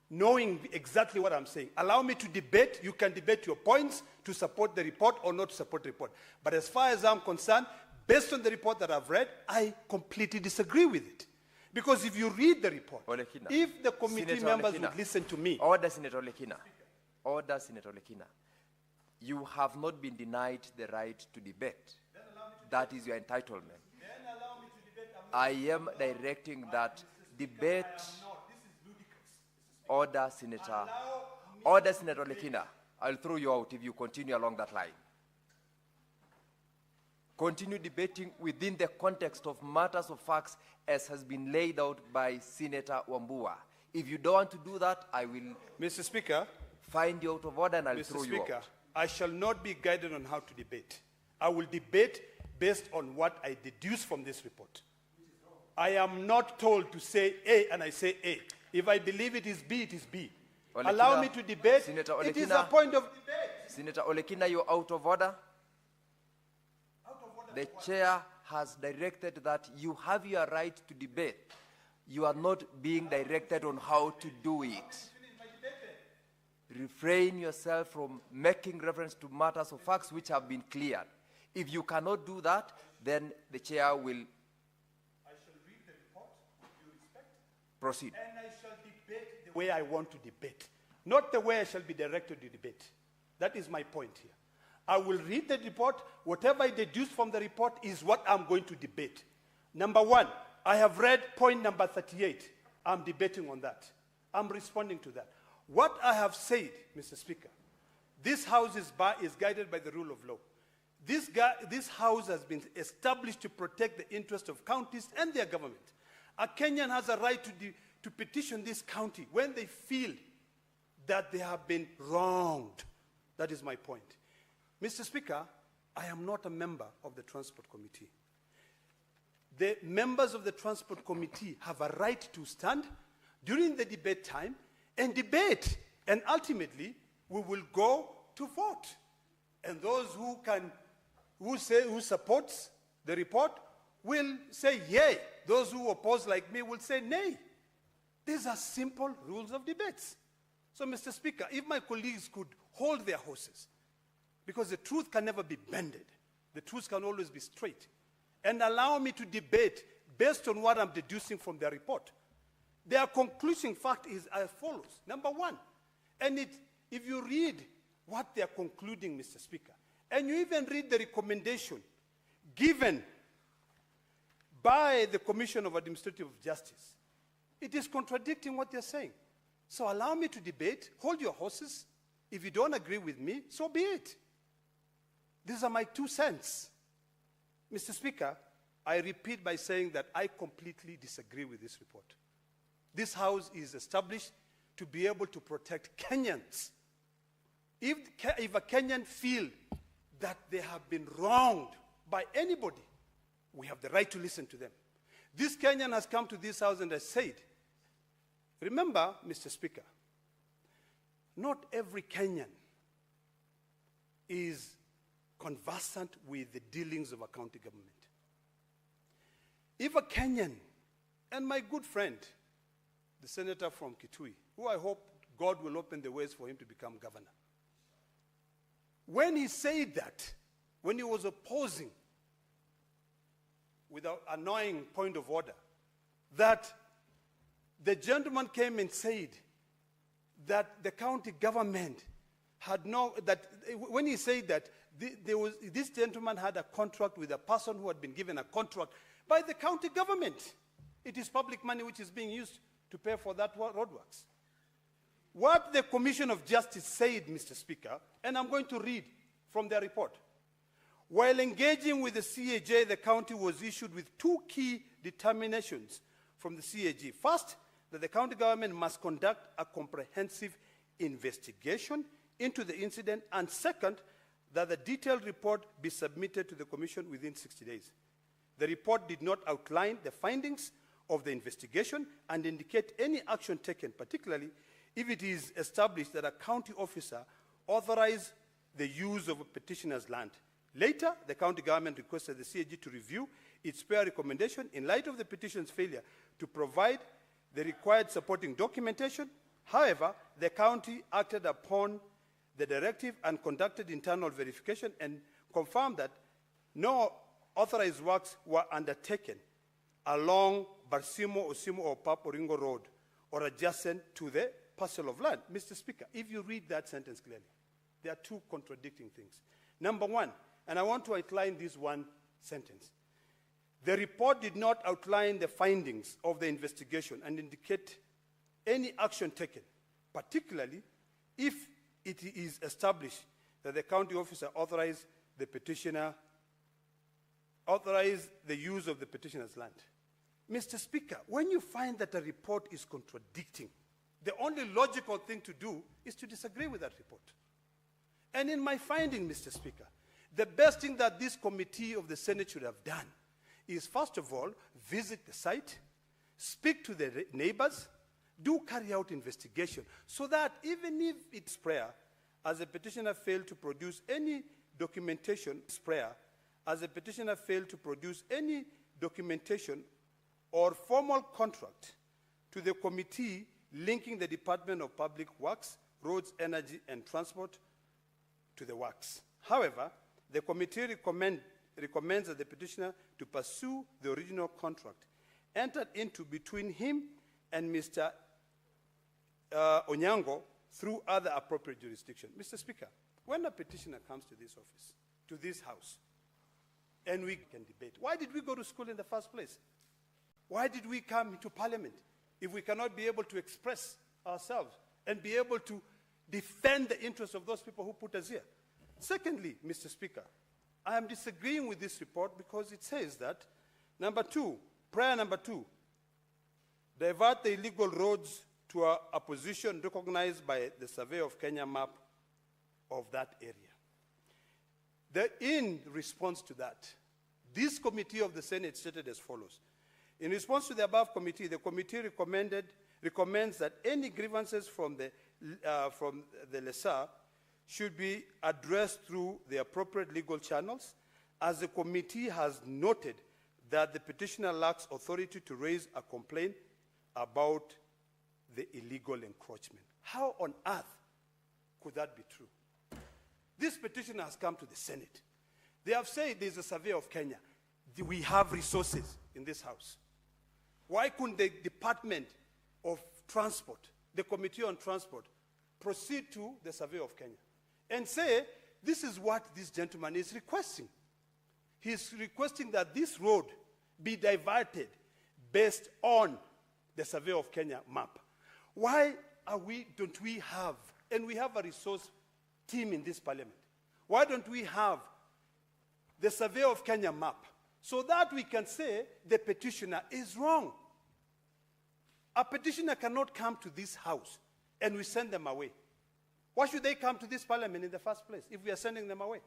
knowing exactly what I'm saying. Allow me to debate. You can debate your points to support the report or not to support the report. But as far as I'm concerned, based on the report that I've read, I completely disagree with it. Because if you read the report, Olekina, if the committee Senator members Olekina, would listen to me. Order, Senator Lekina. Order, Senator Lekina. You have not been denied the right to debate. That is your entitlement. I am directing that debate. Order, Senator. Order, Senator Lekina. I'll throw you out if you continue along that line. Continue debating within the context of matters of facts as has been laid out by Senator Wambua. If you don't want to do that, I will, Mr. Speaker, find you out of order and I'll Mr. throw you Speaker, out. I shall not be guided on how to debate. I will debate based on what I deduce from this report. I am not told to say A and I say A. If I believe it is B, it is B. Olekina, allow me to debate. Senator It is Olekina, a point of debate. Senator Olekina, you're out of order. The chair has directed that you have your right to debate. You are not being directed on how to do it. Refrain yourself from making reference to matters of facts which have been cleared. If you cannot do that, then the chair will I shall read the report with due respect. proceed. And I shall debate the way I want to debate, not the way I shall be directed to debate. That is my point here. I will read the report. Whatever I deduce from the report is what I'm going to debate. Number one, I have read point number 38. I'm debating on that. I'm responding to that. What I have said, Mr. Speaker, this house is guided by the rule of law. This house has been established to protect the interests of counties and their government. A Kenyan has a right to petition this county when they feel that they have been wronged. That is my point. Mr. Speaker, I am not a member of the Transport Committee. The members of the Transport Committee have a right to stand during the debate time and debate. And ultimately, we will go to vote. And those who supports the report will say yay. Those who oppose like me will say nay. These are simple rules of debates. So, Mr. Speaker, if my colleagues could hold their horses, because the truth can never be bended. The truth can always be straight. And allow me to debate based on what I'm deducing from their report. Their conclusion fact is as follows. Number one, and if you read what they are concluding, Mr. Speaker, and you even read the recommendation given by the Commission of Administrative Justice, it is contradicting what they're saying. So allow me to debate, hold your horses. If you don't agree with me, so be it. These are my 2 cents. Mr. Speaker, I repeat by saying that I completely disagree with this report. This house is established to be able to protect Kenyans. If a Kenyan feels that they have been wronged by anybody, we have the right to listen to them. This Kenyan has come to this house and has said, remember, Mr. Speaker, not every Kenyan is conversant with the dealings of a county government. if a Kenyan, and my good friend, the senator from Kitui, who I hope God will open the ways for him to become governor, when he said that, when he was opposing, with an annoying point of order, that the gentleman came and said that the county government had when he said that this gentleman had a contract with a person who had been given a contract by the county government. It is public money which is being used to pay for that roadworks. What the Commission of Justice said, Mr. Speaker, and I'm going to read from their report. While engaging with the CAJ, the county was issued with two key determinations from the CAG. First, that the county government must conduct a comprehensive investigation into the incident, and second, that the detailed report be submitted to the Commission within 60 days. The report did not outline the findings of the investigation and indicate any action taken, particularly if it is established that a county officer authorized the use of a petitioner's land. Later, the county government requested the CAG to review its prior recommendation in light of the petition's failure to provide the required supporting documentation. However, the county acted upon the directive and conducted internal verification and confirmed that no authorized works were undertaken along Barsimo, Osimo, or Paporingo Road or adjacent to the parcel of land. Mr. Speaker, if you read that sentence clearly, there are two contradicting things. Number one, and I want to outline this one sentence. The report did not outline the findings of the investigation and indicate any action taken, particularly if it is established that the county officer authorized the use of the petitioner's land. Mr. Speaker, when you find that a report is contradicting, the only logical thing to do is to disagree with that report. And in my finding, Mr. Speaker, the best thing that this committee of the Senate should have done is, first of all, visit the site, speak to the neighbors, do carry out investigation, so that even if it's prayer, as a petitioner failed to produce any documentation, or formal contract to the committee linking the Department of Public Works, Roads, Energy, and Transport to the works. However, the committee recommends that the petitioner to pursue the original contract entered into between him and Mr. Onyango through other appropriate jurisdiction. Mr. Speaker, when a petitioner comes to this office, to this house, and we can debate, why did we go to school in the first place? Why did we come to Parliament if we cannot be able to express ourselves and be able to defend the interests of those people who put us here? Secondly, Mr. Speaker, I am disagreeing with this report because it says that, prayer number two, divert the illegal roads to a position recognized by the Survey of Kenya map of that area. In response to that, this committee of the Senate stated as follows. In response to the above committee, the committee recommends that any grievances from the lessor should be addressed through the appropriate legal channels, as the committee has noted that the petitioner lacks authority to raise a complaint about the illegal encroachment. How on earth could that be true? This petitioner has come to the Senate. They have said there's a survey of Kenya. We have resources in this house. Why couldn't the Department of Transport, the Committee on Transport, proceed to the survey of Kenya and say, this is what this gentleman is requesting. He's requesting that this road be diverted based on the survey of Kenya map. Why don't we have, and we have a resource team in this parliament, why don't we have the survey of Kenya map so that we can say the petitioner is wrong? A petitioner cannot come to this house and we send them away. Why should they come to this parliament in the first place if we are sending them away?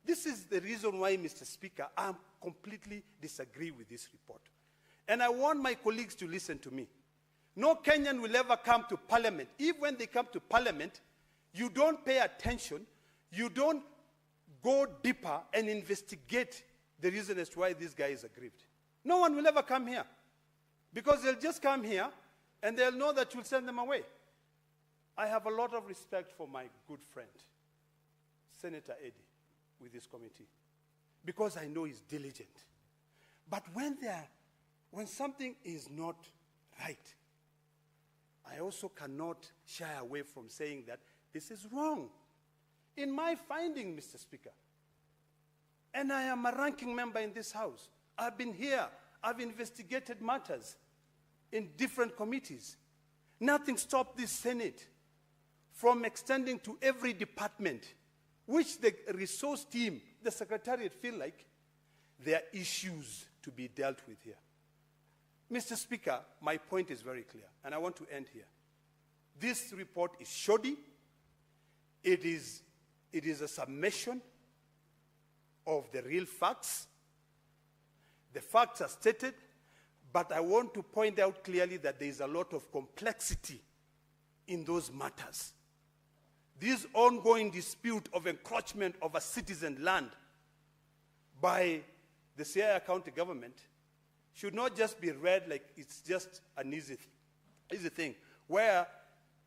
This is the reason why, Mr. Speaker, I completely disagree with this report. And I want my colleagues to listen to me. No Kenyan will ever come to parliament. If when they come to parliament, you don't pay attention, you don't go deeper and investigate the reason as to why this guy is aggrieved. No one will ever come here because they'll just come here and they'll know that you'll send them away. I have a lot of respect for my good friend, Senator Eddie, with this committee, because I know he's diligent. But when something is not right, I also cannot shy away from saying that this is wrong. In my finding, Mr. Speaker, and I am a ranking member in this House, I've been here, I've investigated matters in different committees. Nothing stopped this Senate from extending to every department, which the resource team, the Secretariat feel like there are issues to be dealt with here. Mr. Speaker, my point is very clear, and I want to end here. This report is shoddy. It is a summation of the real facts. The facts are stated, but I want to point out clearly that there is a lot of complexity in those matters. This ongoing dispute of encroachment of a citizen land by the Siaya County government should not just be read like it's just an easy thing, where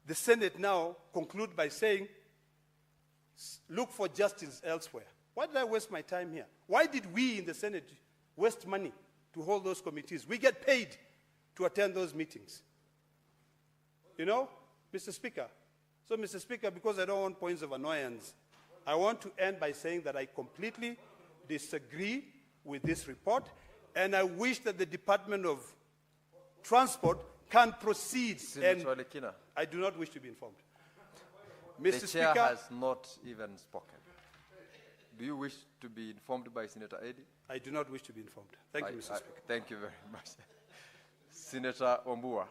the Senate now conclude by saying, look for justice elsewhere. Why did I waste my time here? Why did we in the Senate waste money to hold those committees? We get paid to attend those meetings. You know, Mr. Speaker. So, Mr. Speaker, because I don't want points of annoyance, I want to end by saying that I completely disagree with this report, and I wish that the Department of Transport can proceed. Senator Lekina, I do not wish to be informed. the Mr. chair Speaker, has not even spoken. Do you wish to be informed by Senator Eddy? I do not wish to be informed. Thank you, Mr. Speaker. Thank you very much. Senator Ombua.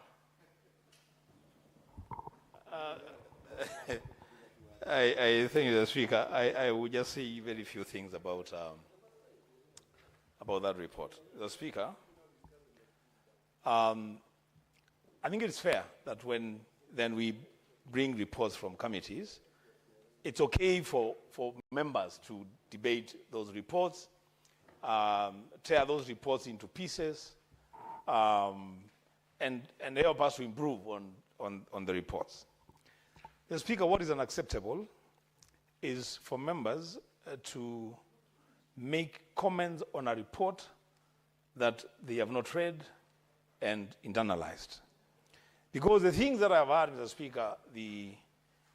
I thank you, Mr. Speaker. I would just say very few things about that report. The Speaker, I think it's fair that when then we bring reports from committees, it's okay for members to debate those reports, tear those reports into pieces, and help us to improve on the reports. The Speaker, what is unacceptable is for members to make comments on a report that they have not read and internalized. Because the things that I've heard, Mr. Speaker, the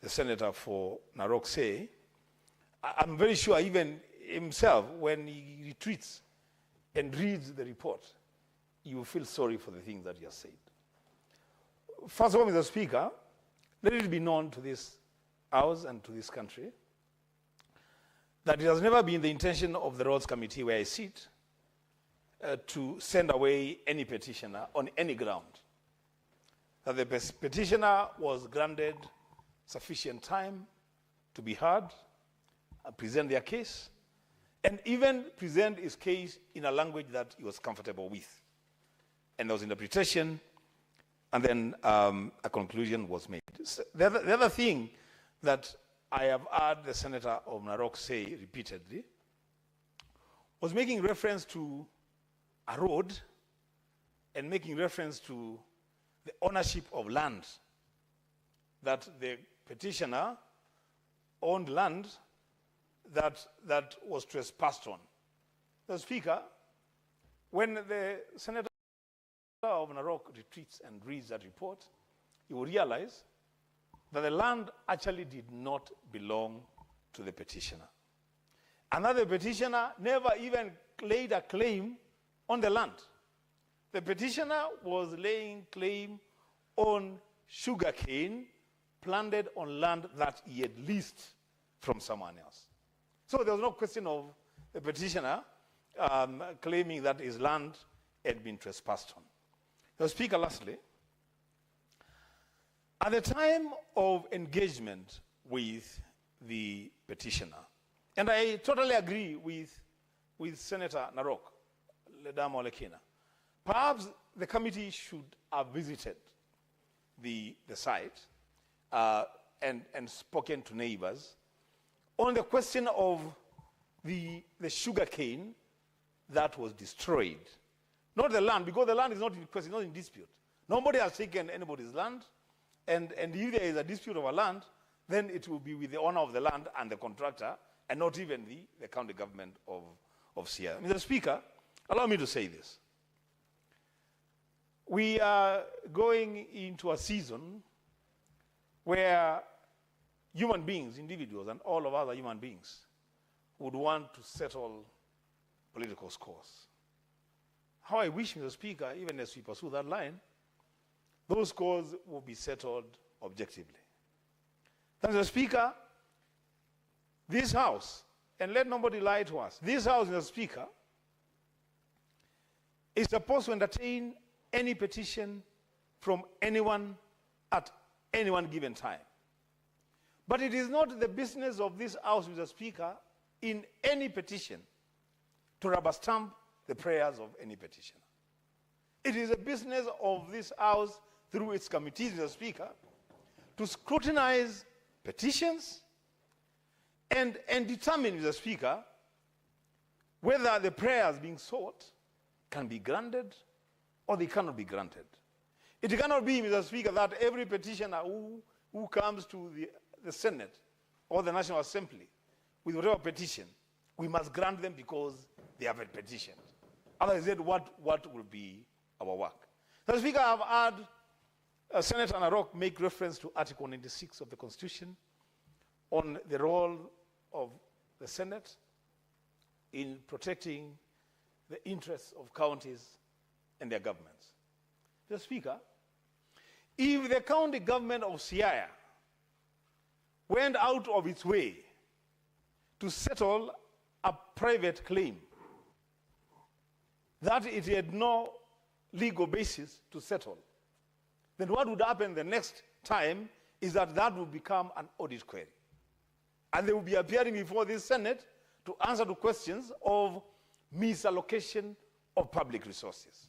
Senator for Narok say, I'm very sure even himself, when he retreats and reads the report, you will feel sorry for the things that he has said. First of all, Mr. Speaker, let it be known to this House and to this country that it has never been the intention of the Roads Committee where I sit to send away any petitioner on any ground. That the petitioner was granted sufficient time to be heard, present their case, and even present his case in a language that he was comfortable with. And there was interpretation, and then a conclusion was made. So the other thing that I have heard the Senator of Narok say repeatedly was making reference to a road and making reference to the ownership of land, that the petitioner owned land that was trespassed on. The Speaker, when the Senator of Narok retreats and reads that report, you will realize that the land actually did not belong to the petitioner. And that the petitioner never even laid a claim on the land. The petitioner was laying claim on sugarcane planted on land that he had leased from someone else. So there was no question of the petitioner claiming that his land had been trespassed on. The Speaker, lastly, at the time of engagement with the petitioner, and I totally agree with Senator Narok, Ledamo Lekina, perhaps the committee should have visited the site and spoken to neighbors on the question of the sugarcane that was destroyed Not the land, because the land is not in question, not in dispute. Nobody has taken anybody's land, and if there is a dispute over land, then it will be with the owner of the land and the contractor, and not even the county government of Sierra. Mr. Speaker, allow me to say this. We are going into a season where human beings, individuals, and all of other human beings would want to settle political scores. How I wish, Mr. Speaker, even as we pursue that line, those scores will be settled objectively. Mr. Speaker, this House, and let nobody lie to us, this House, Mr. Speaker, is supposed to entertain any petition from anyone at any one given time. But it is not the business of this House, Mr. Speaker, in any petition to rubber stamp the prayers of any petitioner. It is a business of this House through its committees, Mr. Speaker, to scrutinize petitions and determine, Mr. Speaker, whether the prayers being sought can be granted or they cannot be granted. It cannot be, Mr. Speaker, that every petitioner who comes to the Senate or the National Assembly with whatever petition, we must grant them because they have a petition. Otherwise, what will be our work? Mr. Speaker, I have heard Senator Narok make reference to Article 96 of the Constitution on the role of the Senate in protecting the interests of counties and their governments. Mr. Speaker, if the county government of Siaya went out of its way to settle a private claim that it had no legal basis to settle, then what would happen the next time is that would become an audit query. And they will be appearing before this Senate to answer to questions of misallocation of public resources.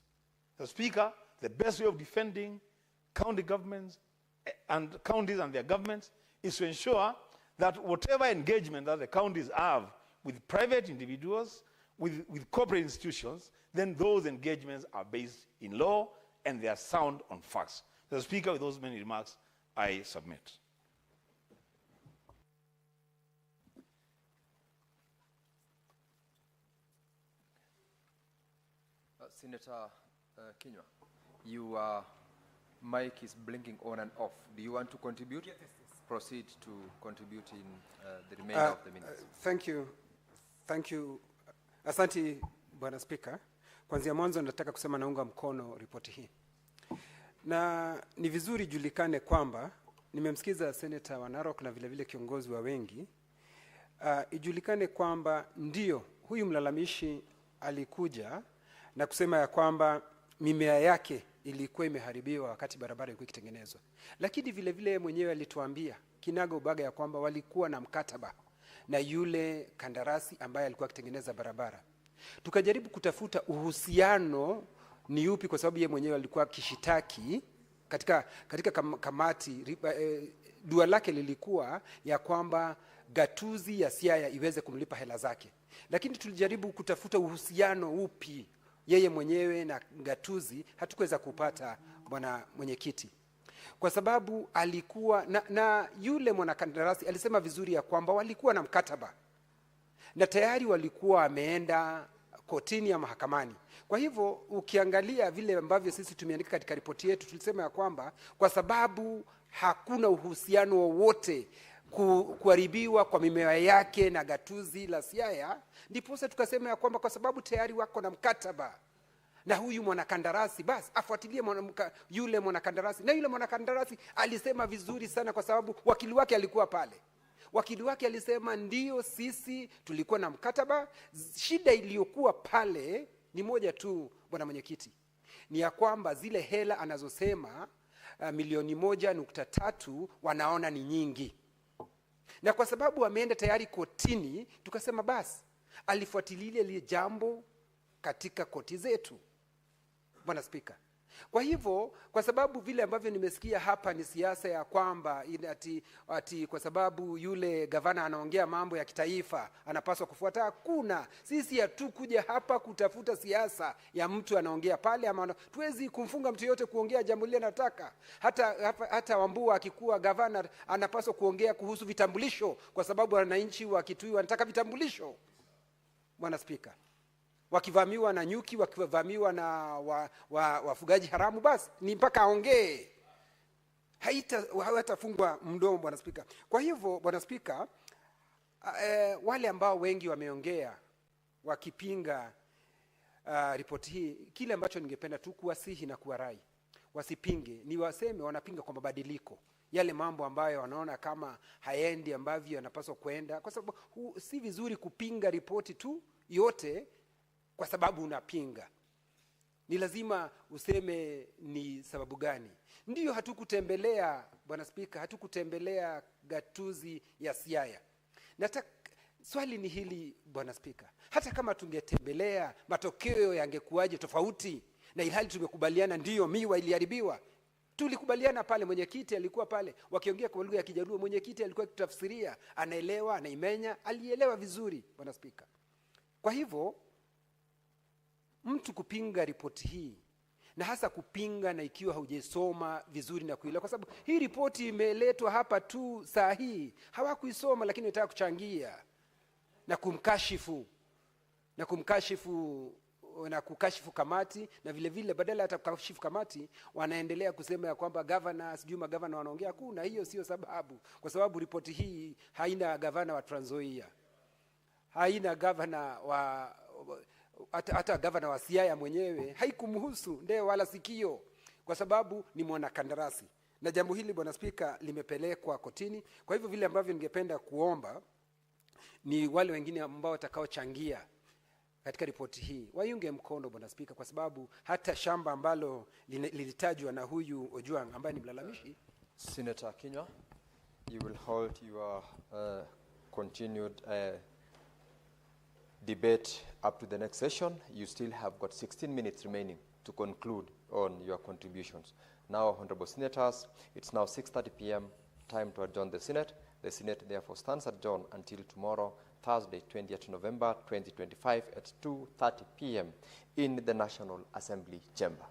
The Speaker, the best way of defending county governments and counties and their governments is to ensure that whatever engagement that the counties have with private individuals, with corporate institutions, then those engagements are based in law and they are sound on facts. The Speaker, with those many remarks, I submit. Senator Kinyua, your mic is blinking on and off. Do you want to contribute? Yes. Proceed to contribute in the remainder of the minutes. Thank you. Asante, Bwana Speaker. Kwanzia mwanzo nataka kusema naunga mkono ripoti hii. Na ni vizuri julikane kwamba nimemsikiza Senator wa Narok na vile vile kiongozi wa wengi. Ijulikane kwamba ndio huyu mlalamishi alikuja na kusema ya kwamba mimea yake ilikuwa imeharibiwa wakati barabara ilikuwa ikitengenezwa. Lakini vile vile mwenyewe alituambia kinaga ubaga ya kwamba walikuwa na mkataba na yule kandarasi ambaye alikuwa akitengeneza barabara. Tukajaribu kutafuta uhusiano ni upi, kwa sababu yeye mwenyewe alikuwa kishitaki katika kamati. Dua lake lilikuwa ya kwamba gatuzi ya Siaya iweze kumlipa hela zake. Lakini tulijaribu kutafuta uhusiano upi yeye mwenyewe na gatuzi, hatukuweza kupata, bwana mwenyekiti. Kwa sababu alikuwa na yule mwanakandarasi alisema vizuri ya kwamba walikuwa na mkataba na tayari walikuwa wameenda kotini ya mahakamani. Kwa hivyo ukiangalia vile ambavyo sisi tumeandika katika ripoti yetu, tulisema ya kwamba kwa sababu hakuna uhusiano wowote kuharibiwa kwa mimea yake na gatuzi la Siaya, ndipo sasa tukasema ya kwamba kwa sababu tayari wako na mkataba na huyu mwanakandarasi, basi afuatilie yule mwanakandarasi. Na yule mwanakandarasi alisema vizuri sana, kwa sababu wakili wake alikuwa pale. Wakili wake alisema ndio, sisi tulikuwa na mkataba. Shida iliyokuwa pale ni moja tu, bwana mwenyekiti, ni ya kwamba zile hela anazosema milioni 1.3 wanaona ni nyingi. Na kwa sababu ameenda tayari kotini, tukasema basi alifuatilia ile jambo katika koti zetu, bwana Speaker. Kwa hivyo, kwa sababu vile ambavyo nimesikia hapa ni siasa ya kwamba ati kwa sababu yule gavana anaongea mambo ya kitaifa anapaswa kufuata. Hakuna, sisi hatukuja hapa kutafuta siasa ya mtu anaongea pale ama tuwezi kumfunga mtu yote kuongea jambo lile anataka. Hata Wambua akikuwa gavana anapaswa kuongea kuhusu vitambulisho kwa sababu wananchi wa Kitui wanataka vitambulisho. Bwana Spika, wakivamiwa na nyuki, wakivamiwa na wafugaji haramu, basi ni mpaka aongee, hatafungwa mdomo. Bwana Spika, kwa hivyo Bwana Spika, wale ambao wengi wameongea wakipinga ripoti hii, kile ambacho ningependa tu kuwasihi na kuwarai wasipinge, ni waseme wanapinga kwa mabadiliko, yale mambo ambayo wanaona kama haendi ambavyo yanapaswa kwenda, kwa sababu si vizuri kupinga ripoti tu yote kwa sababu unapinga. Ni lazima useme ni sababu gani. Ndiyo hatukutembelea, Bwana Spika, hatukutembelea gatuzi ya Siaya. Swali ni hili Bwana Spika, hata kama tungetembelea matokeo yangekuwaje tofauti, na ilhali tumekubaliana ndiyo miwa iliharibiwa. Tulikubaliana pale, mwenyekiti alikuwa pale, wakiongea kwa lugha ya Kijaluo, mwenyekiti alikuwa akitafsiria, anaelewa, anaimenya, alielewa vizuri Bwana Spika. Kwa hivyo mtu kupinga ripoti hii, na hasa kupinga na ikiwa haujasoma vizuri na kuelewa, kwa sababu hii ripoti imeletwa hapa tu saa hii, hawakuisoma lakini wanataka kuchangia na kukashifu kamati, na vile vile badala hata kukashifu kamati wanaendelea kusema ya kwamba governor, sijui magavana wanaongea. Kuna hiyo sio sababu, kwa sababu ripoti hii haina gavana wa Trans Nzoia, haina gavana wa hata gavana wa Siaya mwenyewe haikumhusu ndio wala sikio, kwa sababu ni mwanakandarasi. Na jambo hili Bwana Spika limepelekwa kotini. Kwa hivyo vile ambavyo ningependa kuomba ni wale wengine ambao watakaochangia katika ripoti hii waiunge mkono Bwana Spika, kwa sababu hata shamba ambalo lilitajwa na huyu Ojuang ambaye ni mlalamishi. Senator Kinyua, you will hold your continued debate up to the next session. You still have got 16 minutes remaining to conclude on your contributions. Now, Honorable Senators, it's now 6:30 p.m. time to adjourn the Senate. The Senate therefore stands adjourned until tomorrow, Thursday, 20th November 2025 at 2:30 p.m. in the National Assembly Chamber.